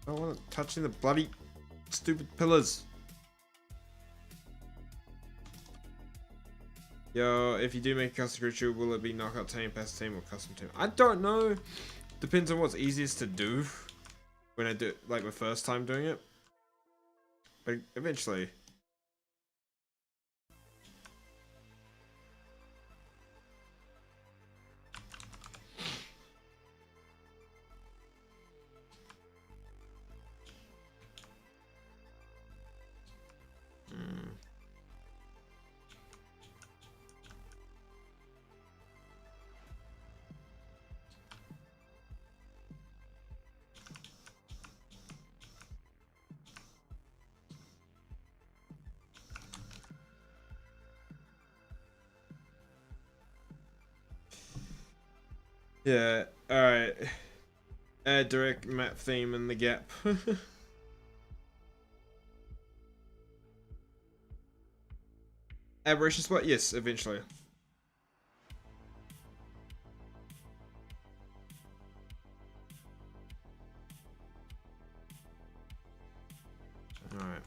S1: I don't want it touching the bloody stupid pillars. Yo, if you do make a custom creature, will it be knockout team, pass team, or custom team? I don't know. Depends on what's easiest to do when I do like the first time doing it. But eventually. Yeah, alright. Add direct map theme in the gap. Aberration spot? Yes, eventually. Alright.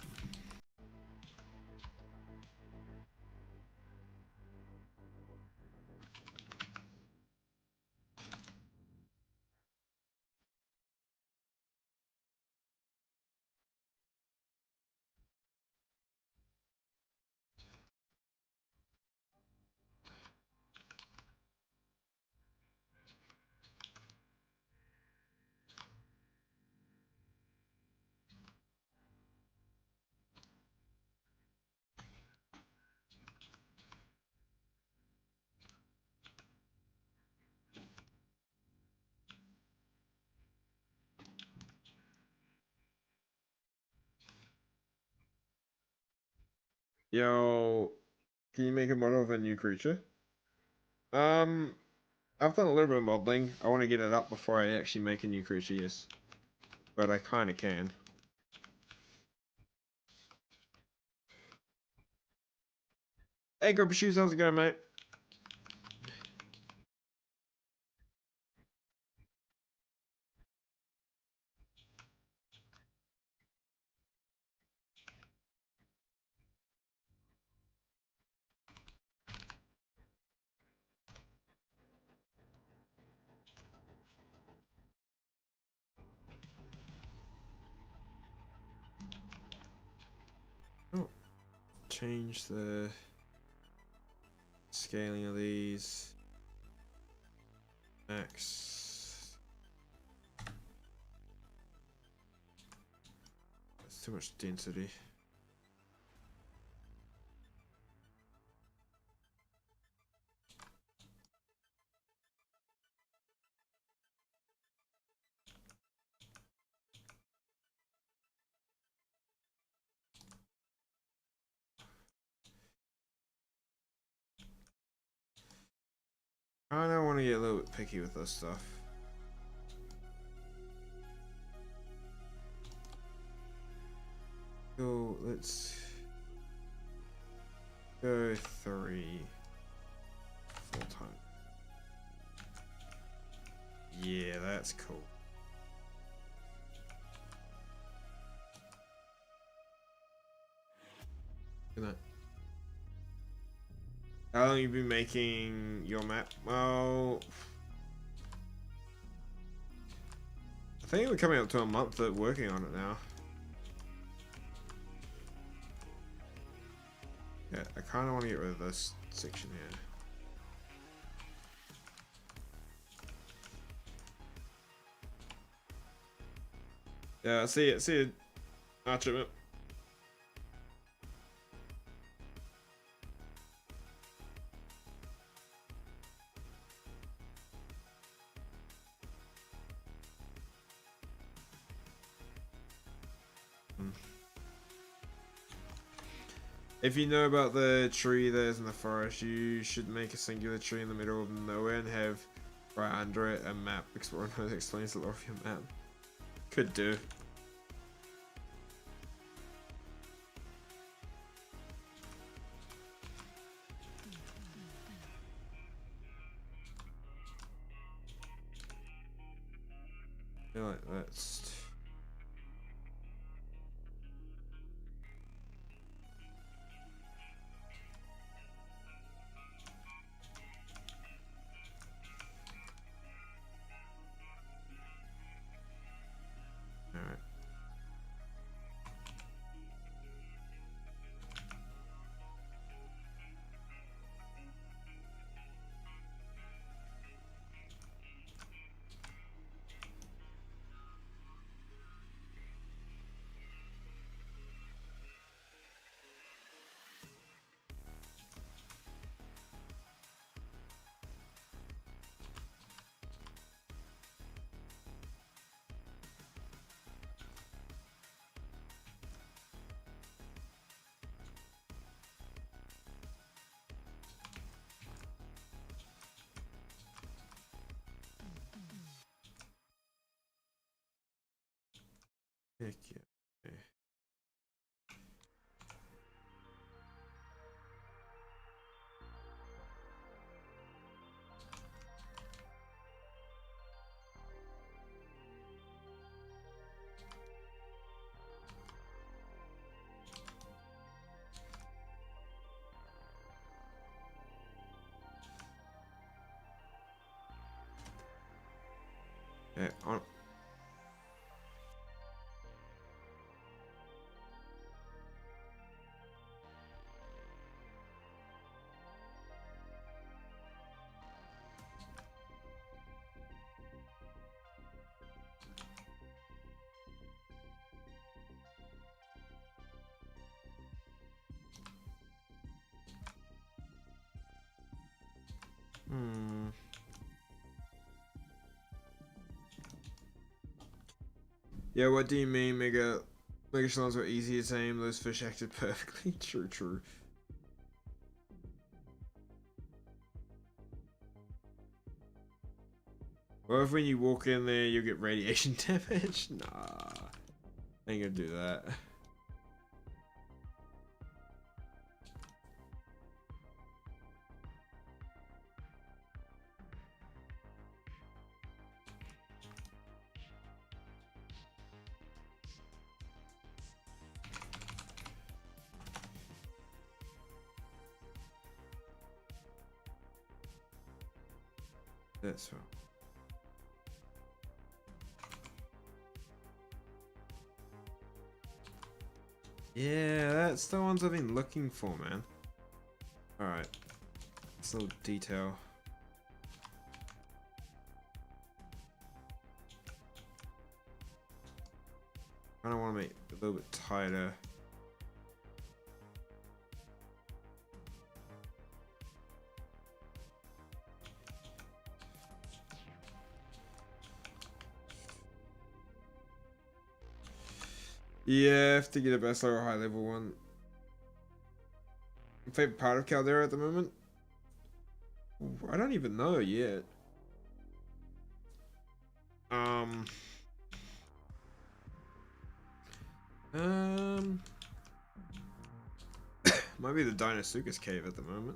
S1: Yo, can you make a model of a new creature? Um, I've done a little bit of modeling. I want to get it up before I actually make a new creature, yes. But I kind of can. Hey, Grubby Shoes, how's it going, mate? Oh, change the scaling of these. Max. That's too much density. I don't want to get a little bit picky with this stuff. So let's go 3 full time. Yeah, that's cool. Good night. How long have you been making your map? Well, I think we're coming up to a month of working on it now. Yeah, I kind of want to get rid of this section here. Yeah, see it. Archer. If you know about the tree that is in the forest, you should make a singular tree in the middle of nowhere and have right under it a map explorer that explains the lore of your map. Could do. I feel like that's... Alright. Heck yeah. Okay. Yeah, on... Yeah, what do you mean, Mega? Mega Shalons were easy to tame, those fish acted perfectly. True. Or if when you walk in there, you get radiation damage? Nah. Ain't gonna do that. That's right. Yeah, that's the ones I've been looking for, man. Alright. This little detail. I don't want to make it a little bit tighter. Yeah, I have to get a best or high level one. Favorite part of Caldera at the moment? Ooh, I don't even know yet. Might be the Dinosuchus cave at the moment.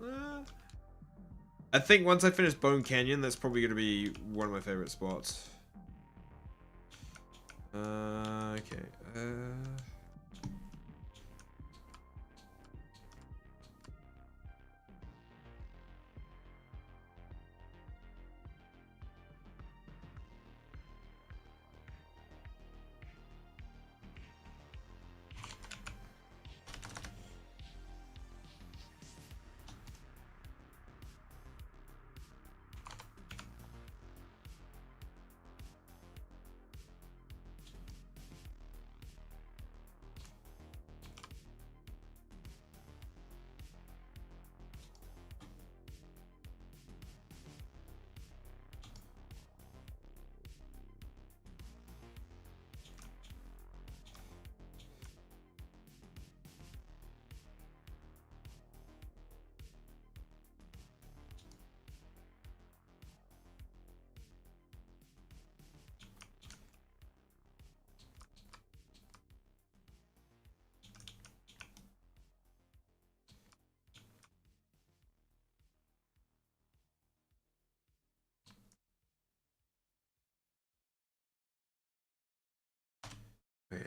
S1: I think once I finish Bone Canyon, that's probably going to be one of my favorite spots. Okay. Wait,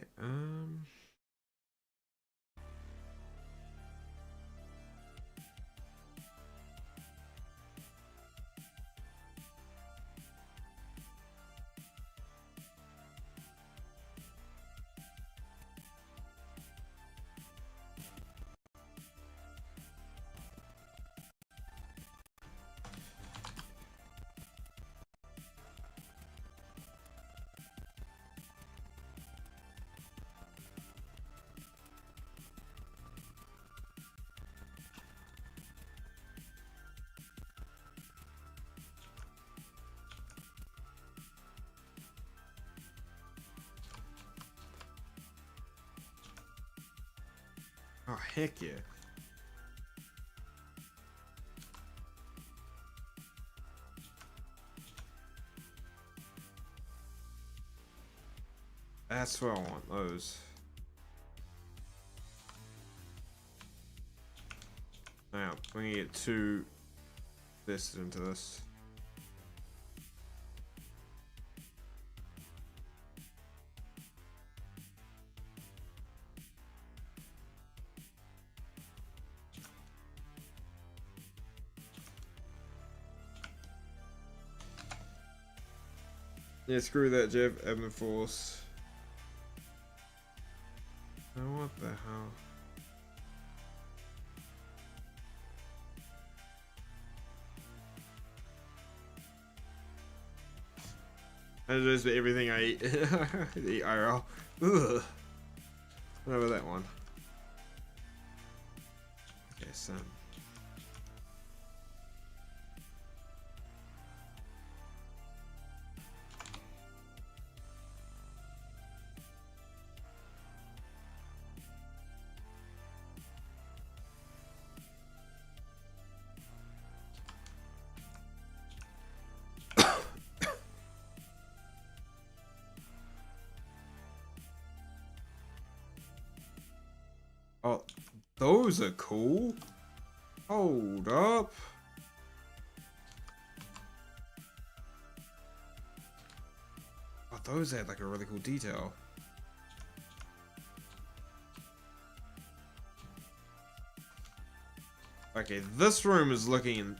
S1: oh, heck yeah. That's what I want, those. Now, we're gonna get two this into this. Yeah, screw that, Jeff. Ebb and force. Oh, what the hell? I just everything I eat. The IRL. Ugh. What about that one? Okay, so. Oh, those are cool. Hold up. Oh, those had like a really cool detail. Okay, this room is looking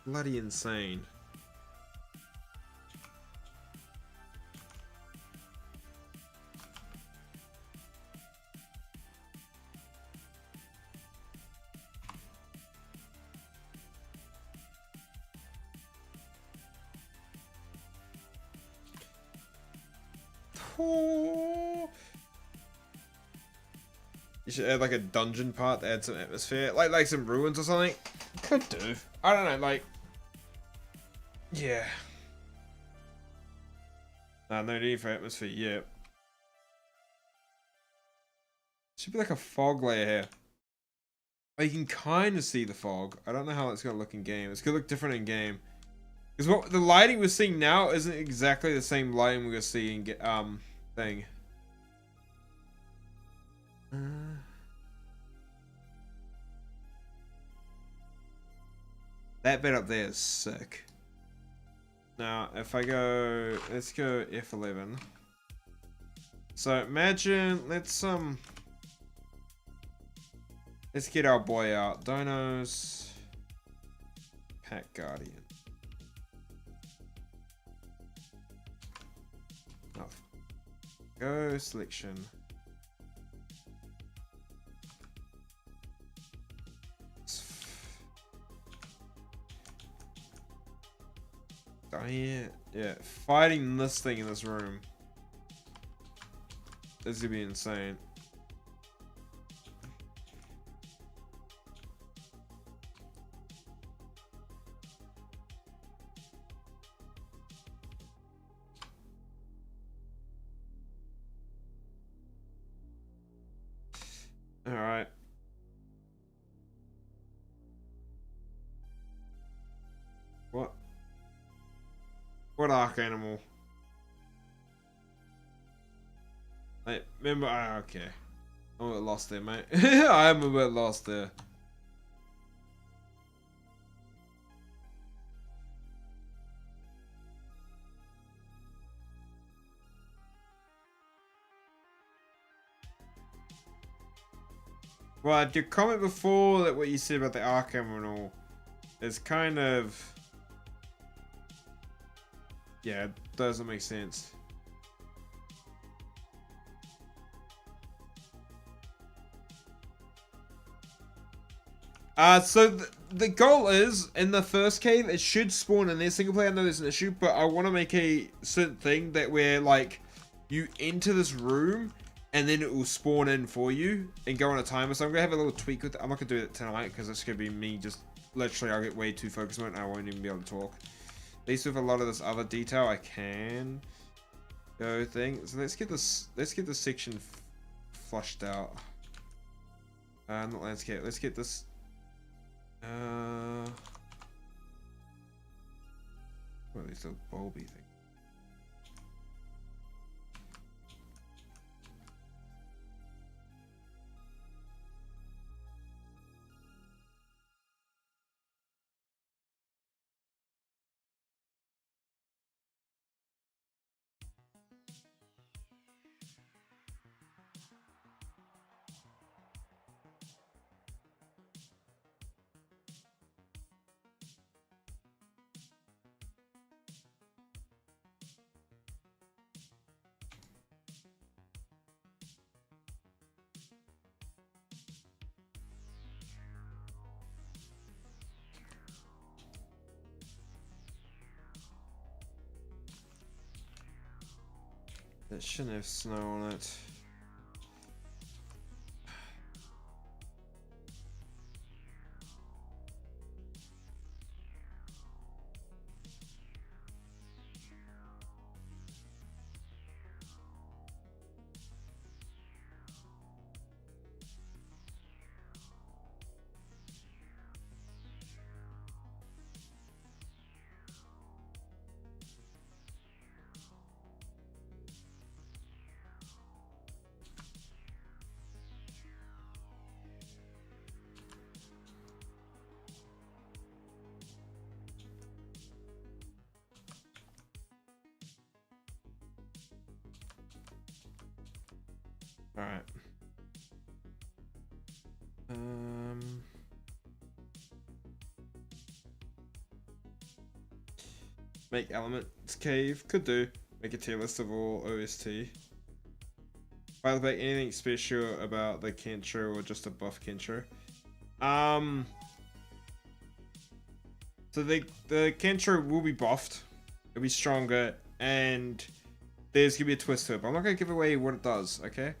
S1: bloody insane. Oh. You should add like a dungeon part to add some atmosphere, like some ruins or something. Could do. I don't know, like, yeah. Nah, no need for atmosphere yet. Should be like a fog layer here. Oh, you can kind of see the fog. I don't know how it's gonna look in game. It's gonna look different in game. Because what the lighting we're seeing now isn't exactly the same lighting we're gonna see in thing. That bit up there is sick. Now, if I go, let's go F11. So imagine, let's get our boy out. Donos, Pack Guardian. Oh. Go selection. Yeah, fighting this thing in this room. This is gonna be insane. Alright. What? What arc animal? Like, remember, okay. I'm a bit lost there, mate. I am a bit lost there. Well, your comment before that what you said about the arc animal is kind of... yeah, it doesn't make sense. So the goal is, in the first cave, it should spawn in there. Single player, I know there's an issue, but I want to make a certain thing that where, like, you enter this room, and then it will spawn in for you, and go on a timer. So I'm going to have a little tweak with it. I'm not going to do it tonight, because it's going to be me just, literally, I'll get way too focused on it, and I won't even be able to talk. At least with a lot of this other detail, I can go thing. So let's get this section flushed out. Not landscape. Let's get this. What are these little bulby things? That shouldn't have snow on it. Alright. Make elements cave. Could do. Make a tier list of all OST. By the way, anything special about the Kentro or just a buff Kentro? So the Kentro will be buffed. It'll be stronger, and there's gonna be a twist to it. But I'm not gonna give away what it does, okay?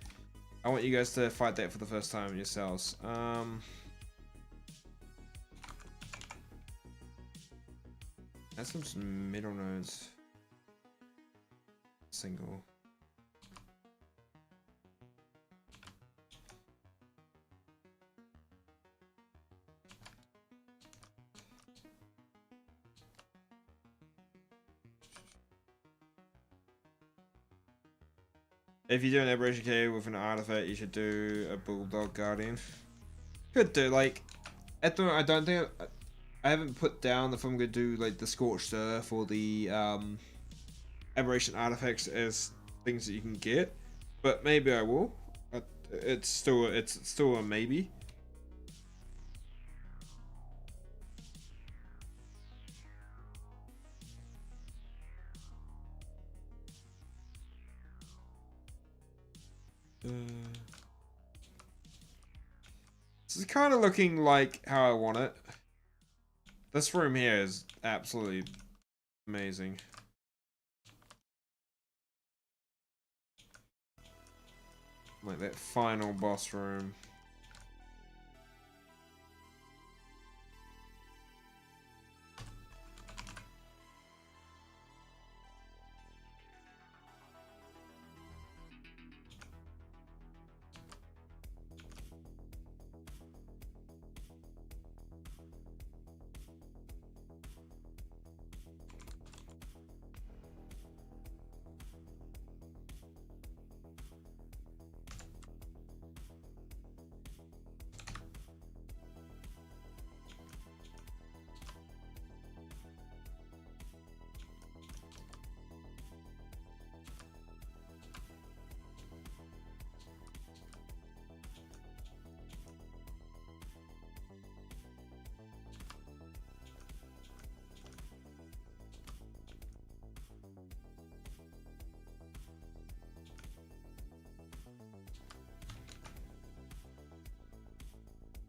S1: I want you guys to fight that for the first time yourselves. That's some middle nodes. Single. If you do an aberration cave with an artifact, you should do a bulldog guardian. Could do, like, at the moment, I don't think I haven't put down if I'm gonna do like the scorched earth or the aberration artifacts as things that you can get, but maybe I will. It's still a maybe. This is kind of looking like how I want it. This room here is absolutely amazing. Like that final boss room.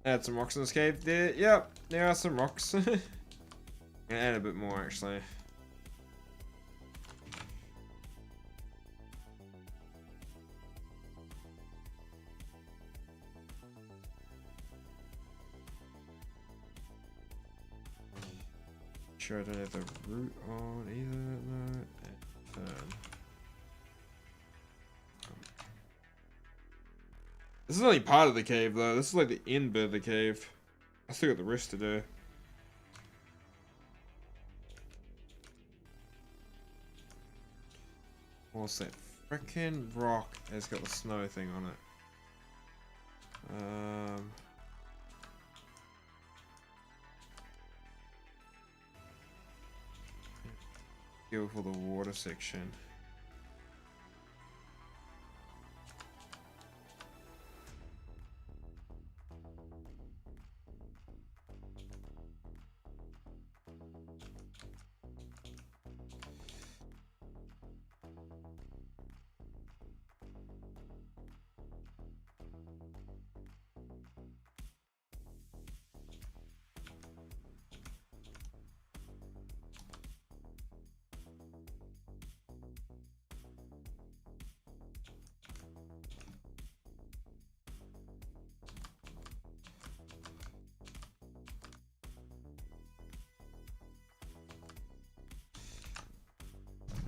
S1: Add some rocks in this cave. Yep, there are some rocks. I'm gonna add a bit more actually. Sure, I don't have the root on either. No. This is only part of the cave though. This is like the end bit of the cave. I still got the rest to do. What's that? Frickin' rock has got the snow thing on it. Go for the water section.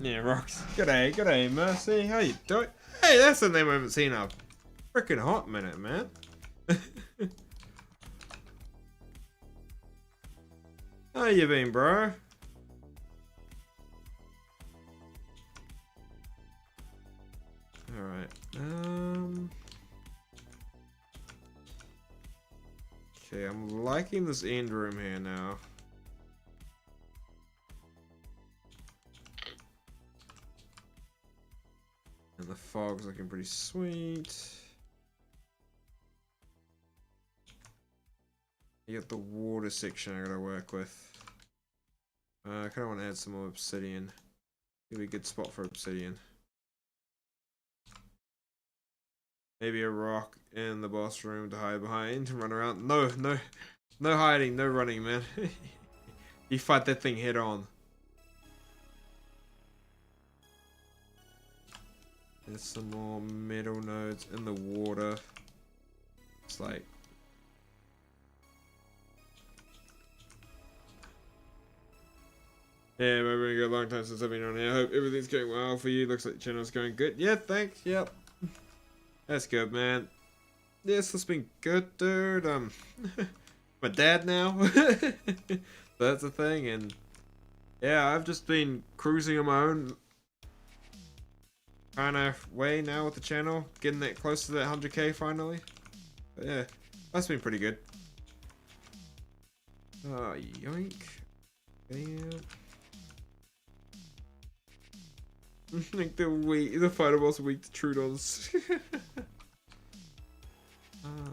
S1: Yeah, rocks. G'day, Mercy. How you doing? Hey, that's the name I haven't seen in a freaking hot minute, man. How you been, bro? Alright. Okay, I'm liking this end room here now. And the fog's looking pretty sweet. You got the water section I gotta work with. I kinda wanna add some more obsidian. It'd be a good spot for obsidian. Maybe a rock in the boss room to hide behind and run around. No hiding, no running, man. You fight that thing head on. There's some more metal nodes in the water. It's like... Yeah, but it's been a long time since I've been on here. I hope everything's going well for you. Looks like the channel's going good. Yeah, thanks. Yep. That's good, man. Yes, it's been good, dude. My dad now. That's the thing, and yeah, I've just been cruising on my own kind of way now with the channel, getting that close to that 100k finally. But yeah, that's been pretty good. Oh, yoink. Damn. Like the fighter boss weak to Trudons.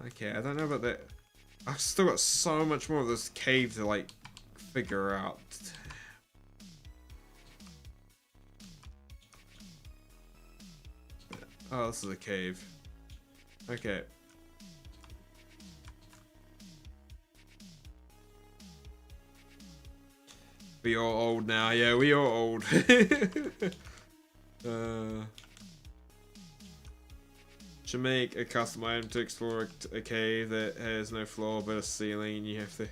S1: Okay, I don't know about that. I've still got so much more of this cave to like figure out. Oh, this is a cave. Okay. We are old now. Yeah, we are old. Should make a custom item to explore a cave that has no floor but a ceiling. You have to...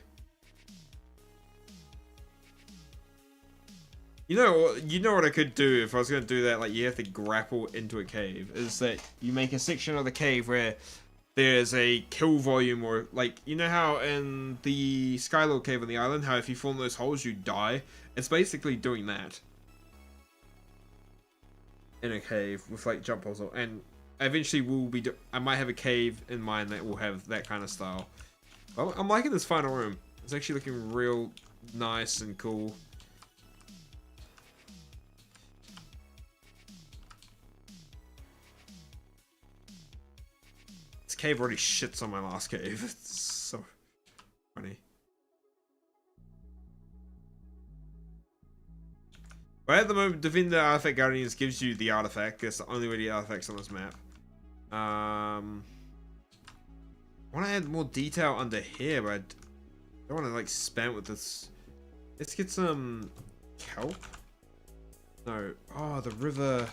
S1: You know what I could do if I was going to do that, like you have to grapple into a cave, is that you make a section of the cave where there's a kill volume, or like, you know how in the Skylord cave on the island, how if you fall in those holes you die? It's basically doing that. In a cave with like jump holes, and eventually I might have a cave in mind that will have that kind of style. Well, I'm liking this final room. It's actually looking real nice and cool. This cave already shits on my last cave. It's so funny. But at the moment, defending the Artifact Guardians gives you the artifact. That's the only way to get artifacts on this map. I want to add more detail under here, but I don't want to like spam with this. Let's get some kelp. No. Oh, the river.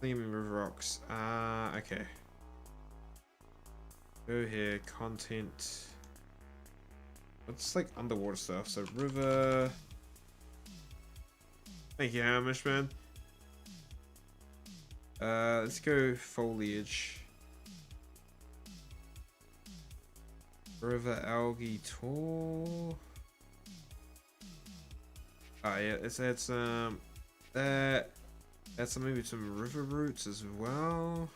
S1: Gleaming river rocks. Okay. Go here. Content. What's like underwater stuff? So river. Thank you, Hamish, man. Let's go foliage. River algae tour. Oh yeah, let's add some that. Add some maybe some river roots as well.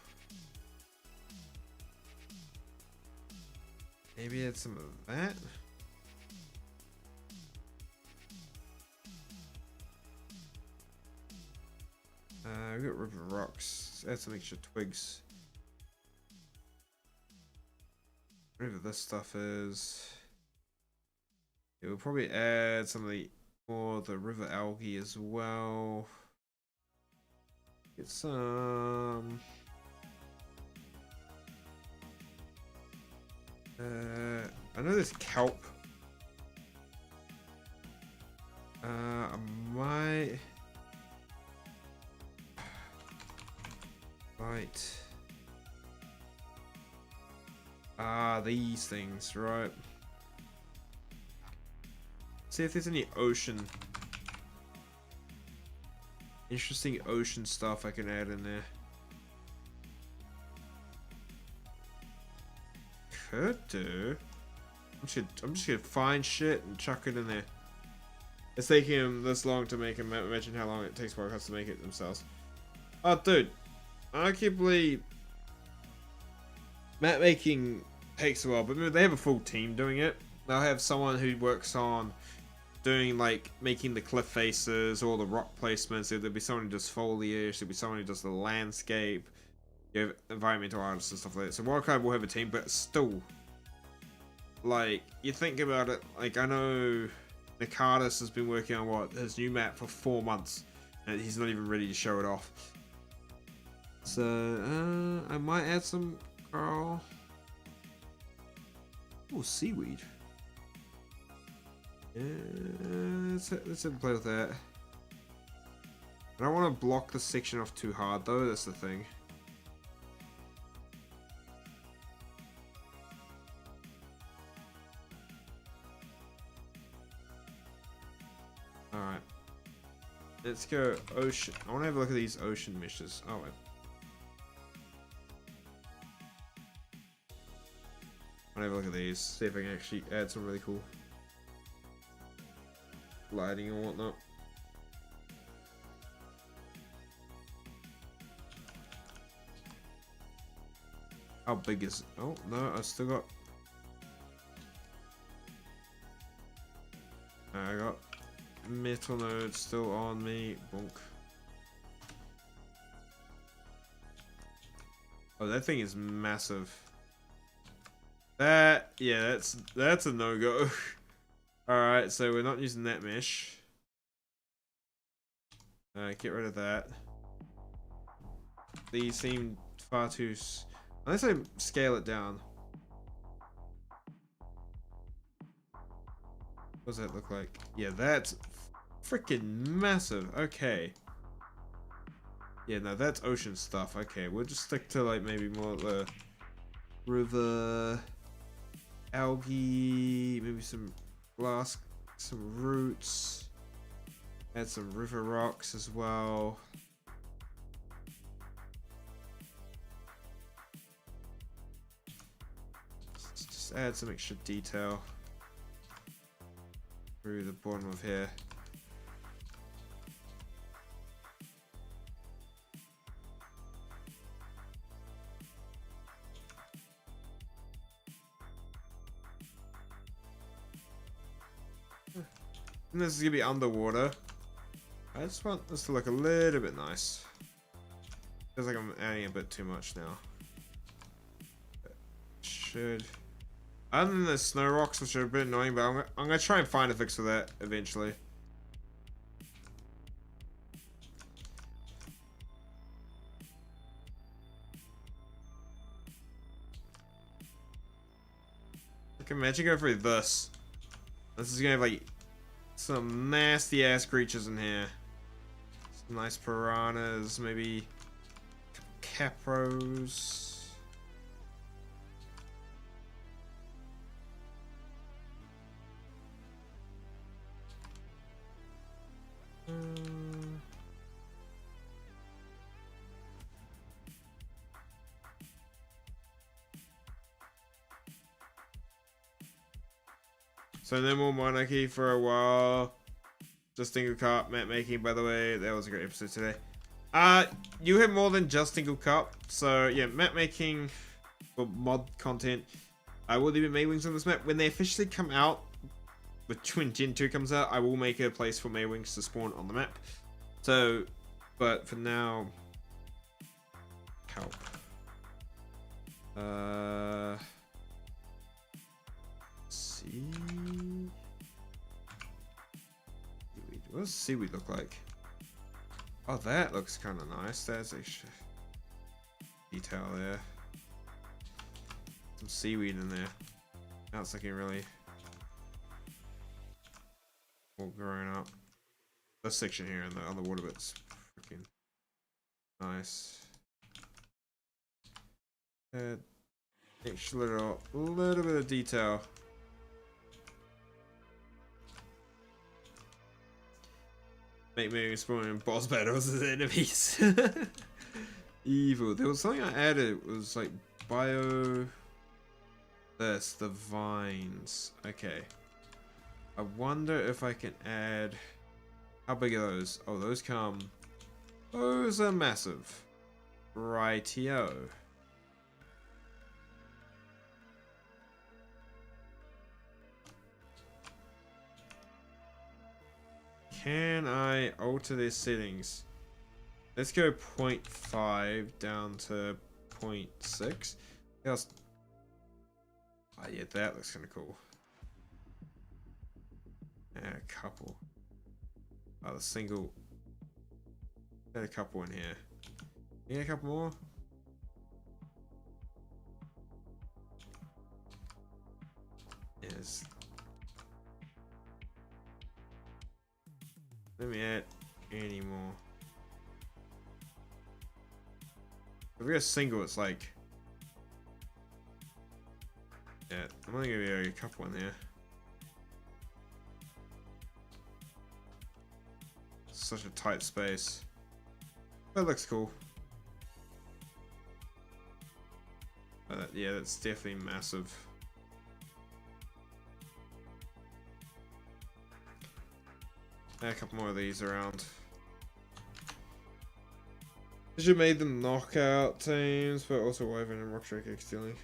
S1: Maybe add some of that. We got river rocks. Let's add some extra twigs. Whatever this stuff is. Yeah, we'll probably add some of the more the river algae as well. Get some. I know there's kelp. I might. Right. These things, right? See if there's any ocean. Interesting ocean stuff I can add in there. Could do. I'm just gonna find shit and chuck it in there. It's taking them this long to make them. Imagine how long it takes for us to make it themselves. Oh, dude. Arguably, map making takes a while, but remember, they have a full team doing it. They'll have someone who works on doing like making the cliff faces, all the rock placements. There'll be someone who does foliage. There'll be someone who does the landscape. You have environmental artists and stuff like that. So Wildcard will have a team, but still, like, you think about it, like, I know Nicatus has been working on what, his new map for 4 months, and he's not even ready to show it off. So, I might add some coral. Oh, seaweed. Yeah, let's have a play with that. I don't want to block the section off too hard, though, that's the thing. Alright. Let's go ocean. I want to have a look at these ocean meshes. Oh, wait. I want to have a look at these. See if I can actually add some really cool lighting and whatnot. How big is it? Oh, no, I still got... I got metal nodes still on me. Bonk. Oh, that thing is massive. That, yeah, that's a no-go. Alright, so we're not using that mesh. Get rid of that. These seem far too... Unless I scale it down. What does that look like? Yeah, that's freaking massive. Okay. Yeah, no, that's ocean stuff. Okay, we'll just stick to like maybe more the river, algae, maybe some glass, some roots. Add some river rocks as well. Just add some extra detail through the bottom of here. And this is gonna be underwater. I just want this to look a little bit nice. Feels like I'm adding a bit too much now. Should. Other than the snow rocks, which are a bit annoying, but I'm gonna try and find a fix for that eventually. I can imagine going through this. This is gonna have like some nasty ass creatures in here. Some nice piranhas, maybe capros. So no more monarchy for a while. Just Dingle Cup, map making, by the way. That was a great episode today. You have more than just Dingle Cup. So yeah, map making for mod content. I will leave Maywings on this map. When they officially come out, when Gen 2 comes out, I will make a place for Maywings to spawn on the map. So, but for now, help. Seaweed. What does seaweed look like? Oh, that looks kind of nice. That's extra detail there. Some seaweed in there. Now it's looking really all grown up. This section here on the water bit's freaking nice. Extra little bit of detail. Make me spawning boss battles as enemies. Evil. There was something I added. It was like bio. This, the vines. Okay. I wonder if I can add. How big are those? Oh, those come. Those are massive. Rightio. Can I alter their settings? Let's go 0.5 down to 0.6. Yes. Oh yeah, that looks kind of cool. Yeah, a couple. Oh, the single. Add a couple in here. Yeah, a couple more. Yes. Let me add any more. If we go single, it's like. Yeah, I'm only gonna be a couple in there. Such a tight space. That looks cool. Yeah, that's definitely massive. Add a couple more of these around. I should have made them knockout teams, but also Wyvern and Rockstrike X stealing.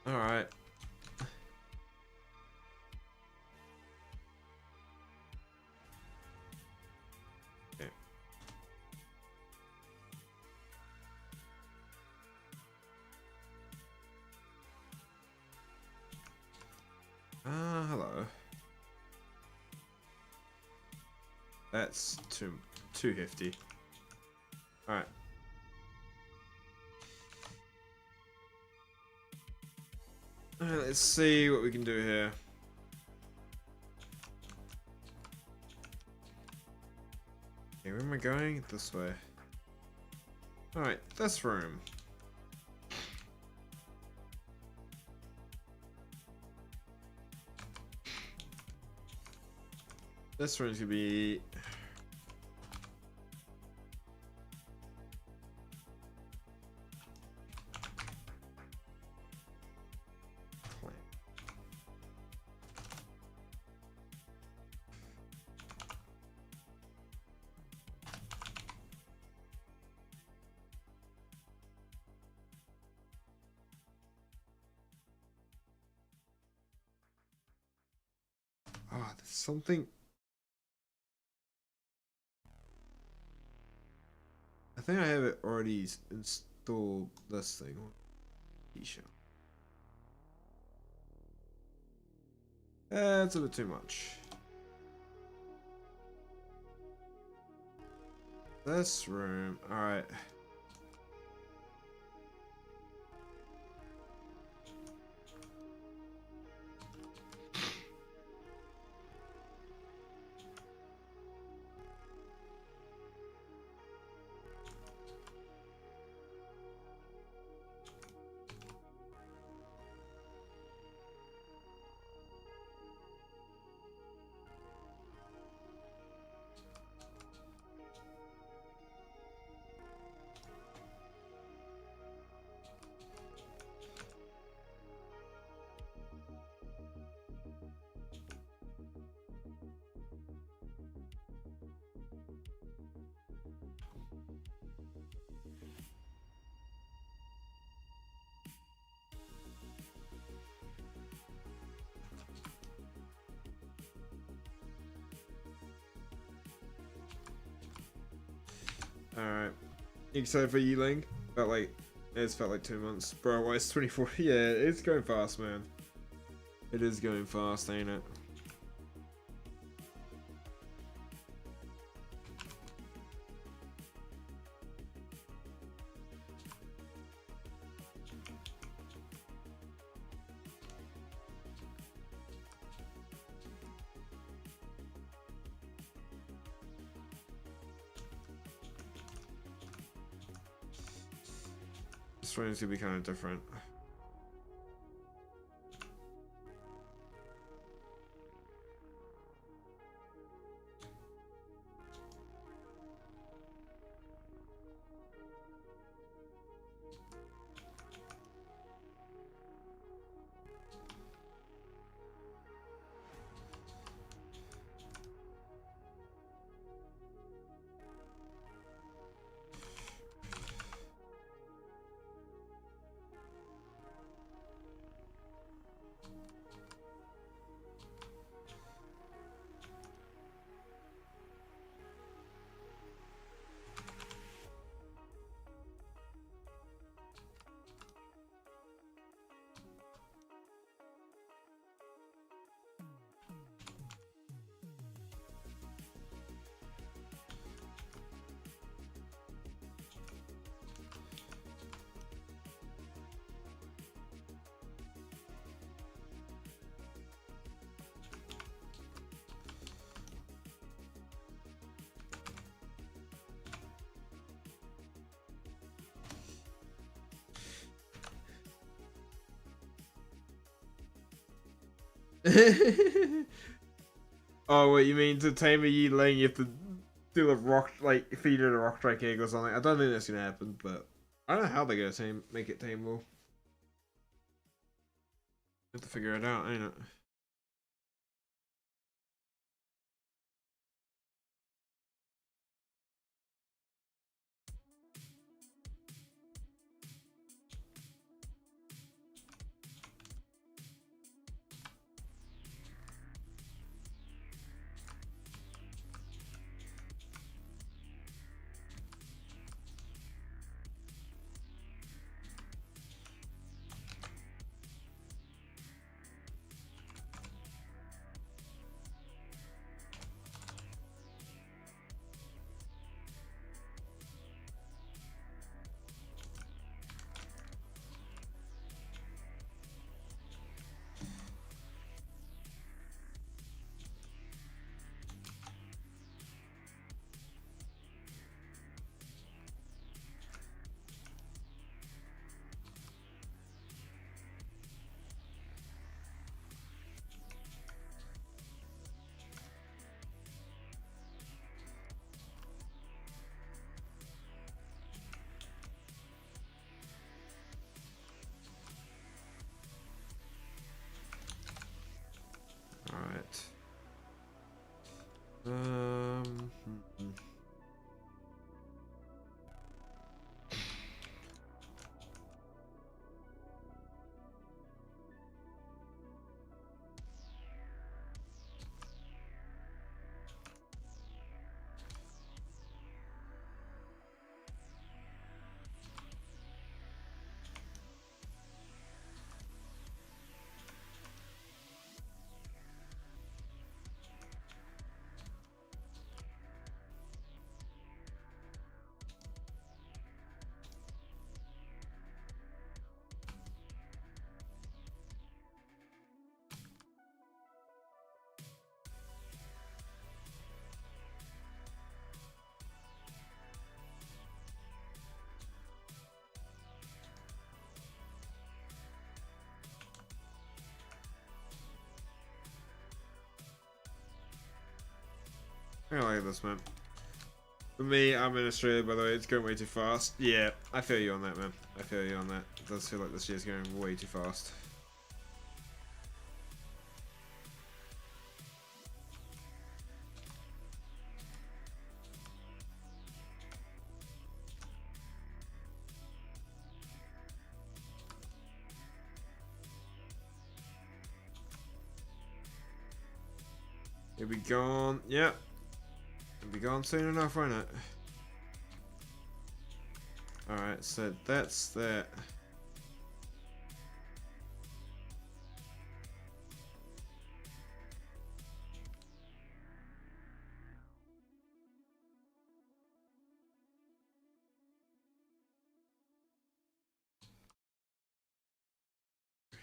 S1: Alright. Okay. Hello. That's too hefty. Alright. Alright, let's see what we can do here. Okay, where am I going? This way. Alright, this room. This room's gonna be... Ah, there's something... I think I have it already installed, this thing. T-shirt. That's a bit too much. This room, alright. Alright. You excited for Yiling? It's felt like 2 months. Bro, why is 24? Yeah, it's going fast, man. It is going fast, ain't it? this room's gonna be kind of different. Oh wait, you mean to tame a Yeeling you have to do a rock, like feed it a rock strike egg or something? I don't think that's gonna happen, but I don't know how they're gonna make it tameable. Have to figure it out, ain't it? Alright. I like this, man. For me, I'm in Australia, by the way. It's going way too fast. Yeah, I feel you on that, man. I feel you on that. It does feel like this year's going way too fast. It'll be gone. Yep. It'll be gone soon enough, won't it? Alright, so that's that.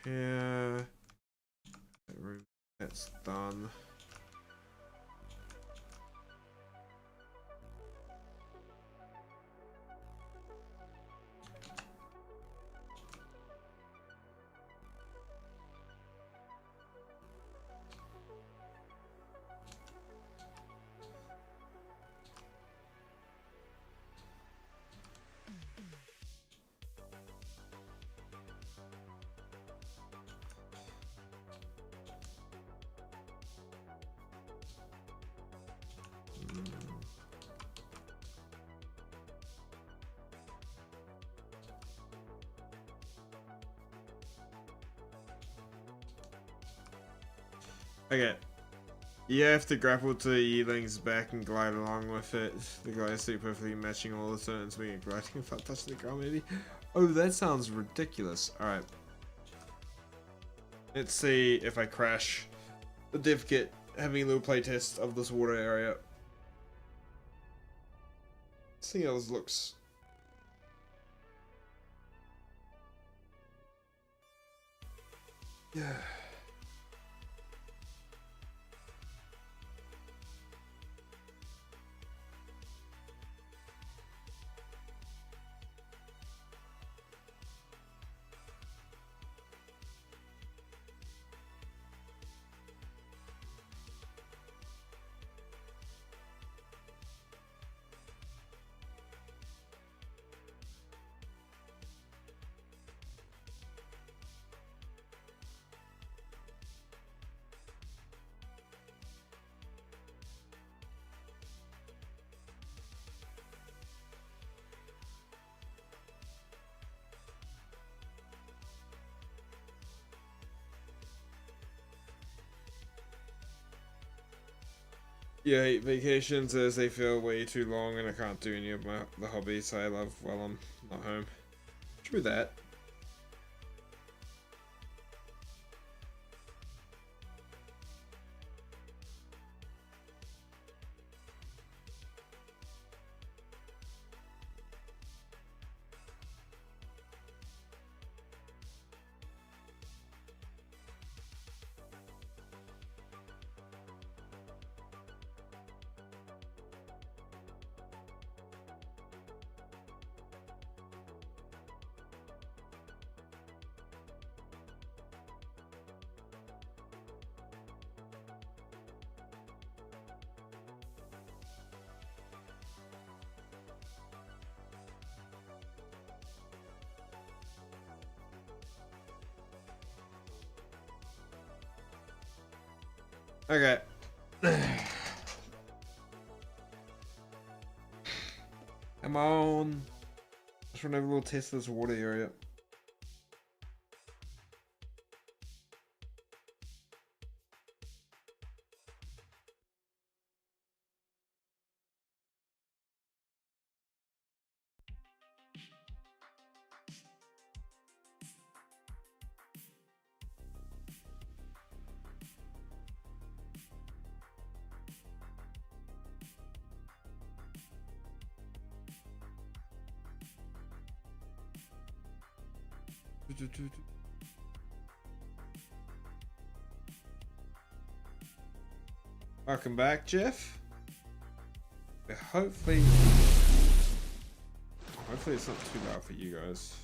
S1: Here. That's done. Okay. You have to grapple to Yeeling's back and glide along with it. The glide suit perfectly matching all the turns, being gliding without touching the ground, maybe? Oh, that sounds ridiculous. Alright. Let's see if I crash the dev kit, having a little playtest of this water area. Let's see how this looks. Yeah. Yeah, I hate vacations as they feel way too long and I can't do any of the hobbies I love while I'm not home. True that. Okay. Come on. Just want to have a little test of this water area. Welcome back, Jeff. Hopefully it's not too loud for you guys.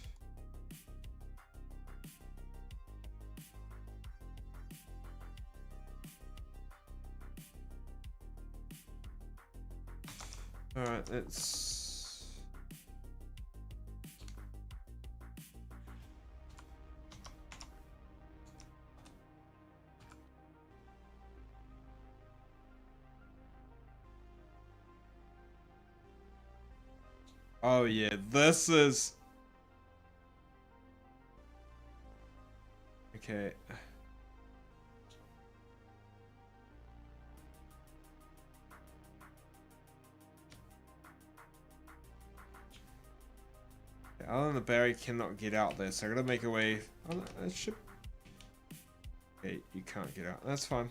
S1: Alright, let's... Oh yeah, this is... Okay. Alan the Barry cannot get out there, so I gotta make a way. Oh, no, that should... Okay, you can't get out. That's fine.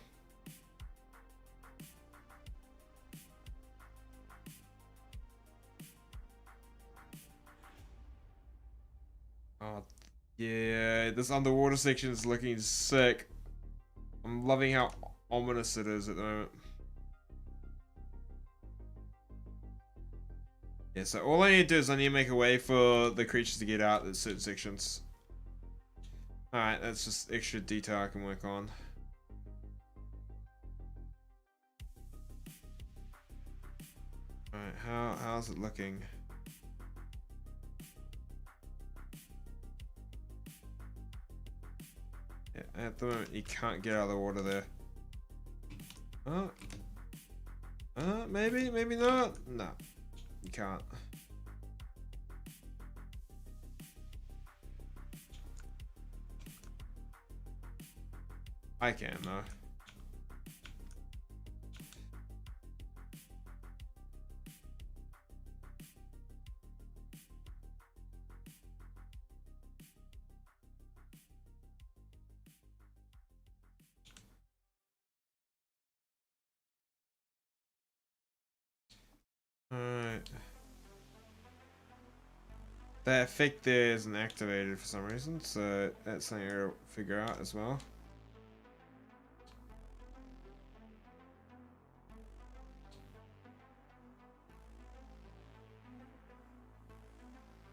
S1: Oh, yeah, this underwater section is looking sick. I'm loving how ominous it is at the moment. Yeah, so all I need to do is I need to make a way for the creatures to get out at certain sections. Alright, that's just extra detail I can work on. Alright, how's it looking? Yeah, at the moment you can't get out of the water there. Maybe, maybe not. No, you can't. I can though. Alright. That effect there isn't activated for some reason, so that's something I'll figure out as well.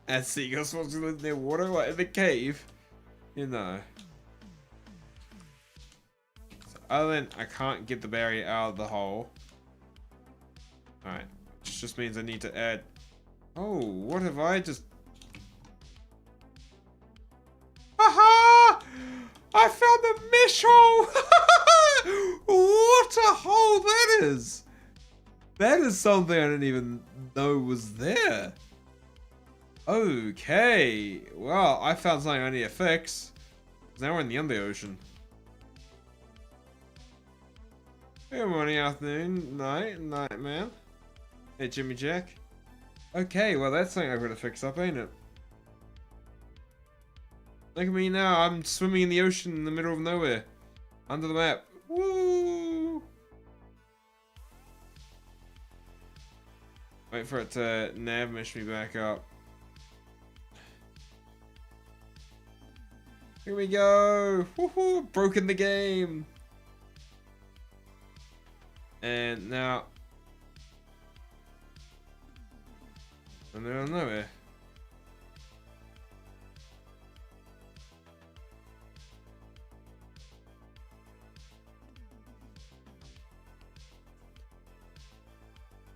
S1: And seagulls supposed to live near water, like in the cave, you know. So other than I can't get the berry out of the hole. Alright, which just means I need to add. Oh, what have I just. Aha! I found the mesh hole! What a hole that is! That is something I didn't even know was there. Okay, well, I found something I need to fix. Now we're in the under ocean. Good morning, afternoon, night, man. Hey, Jimmy Jack. Okay, well, that's something I've got to fix up, ain't it? Look at me now, I'm swimming in the ocean in the middle of nowhere. Under the map. Woo! Wait for it to nav mesh me back up. Here we go! Woohoo! Broken the game! And now... I'm in the middle of nowhere.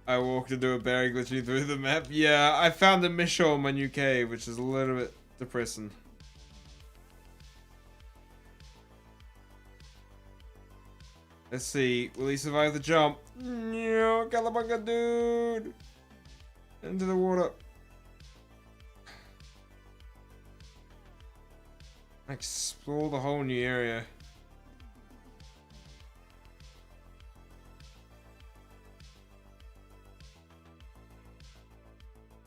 S1: I walked into a berry glitching through the map. Yeah, I found a mesh hole in my new cave, which is a little bit depressing. Let's see, will he survive the jump? No, Calabunga dude! Into the water. Explore the whole new area.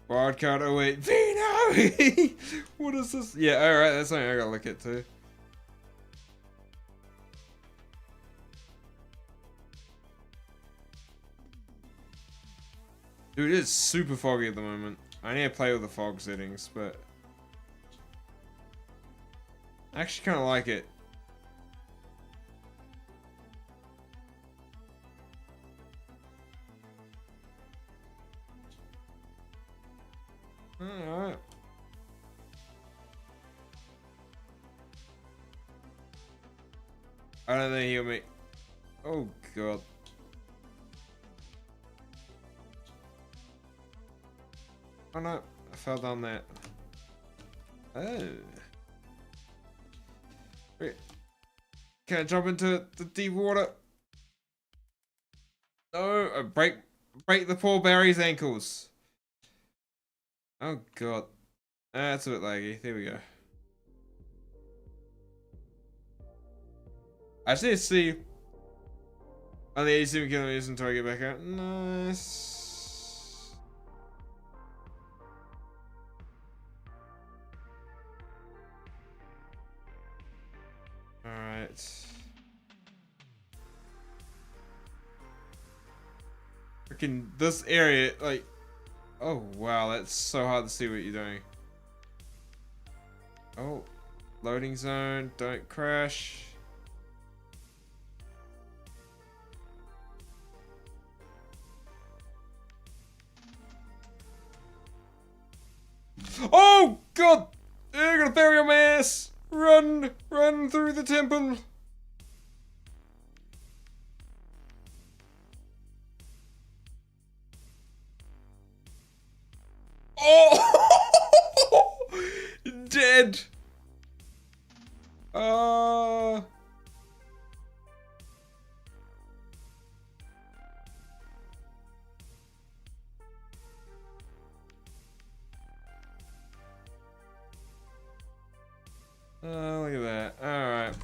S1: Wildcard, oh wait, Veno! What is this? Yeah, alright, that's something I gotta look at too. Dude, it is super foggy at the moment. I need to play with the fog settings, but... I actually kind of like it. Alright. I don't think he'll make... Oh, God. Oh no, I fell down that. Oh. Wait. Can I jump into the deep water? No, I break the poor Barry's ankles. Oh God. That's a bit laggy. There we go. I just need to see. Only 87 kilometers until I get back out. Nice. Alright. Freaking this area, like, oh wow, that's so hard to see what you're doing. Oh, loading zone, don't crash. Oh God! You're gonna bury your ass! Run! Run through the temple! Oh! Dead! Oh, look at that. Alright.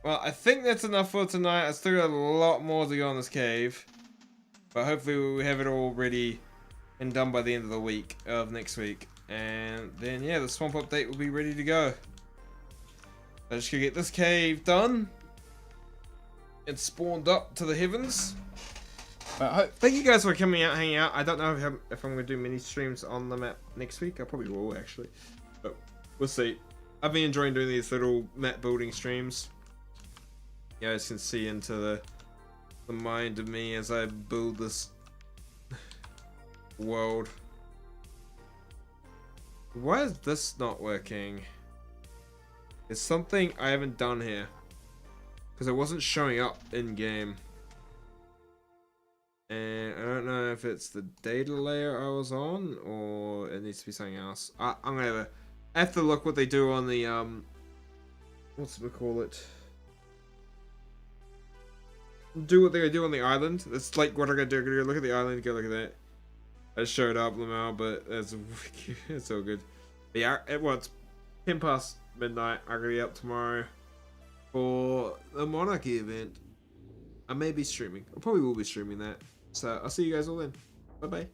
S1: Well, I think that's enough for tonight. I still got a lot more to go on this cave. But hopefully we have it all ready and done by the end of the week, of next week. And then, yeah, the swamp update will be ready to go. I just gotta get this cave done. and spawned up to the heavens. Thank you guys for coming out, hanging out. I don't know if I'm going to do mini streams on the map next week. I probably will, actually. But we'll see. I've been enjoying doing these little map building streams. You guys can see into the mind of me as I build this world. Why is this not working? There's something I haven't done here. Because it wasn't showing up in game. And I don't know if it's the data layer I was on or it needs to be something else. I'm gonna have to look what they do on the what's we call it? Do what they do on the island. It's like what I'm gonna do. I'm gonna go look at the island. Go look at that. I showed up Lamau, but it's all good. But yeah, it's 10 past midnight. I'm gonna be up tomorrow for the Monarchy event. I may be streaming. I probably will be streaming that. So I'll see you guys all then. Bye bye.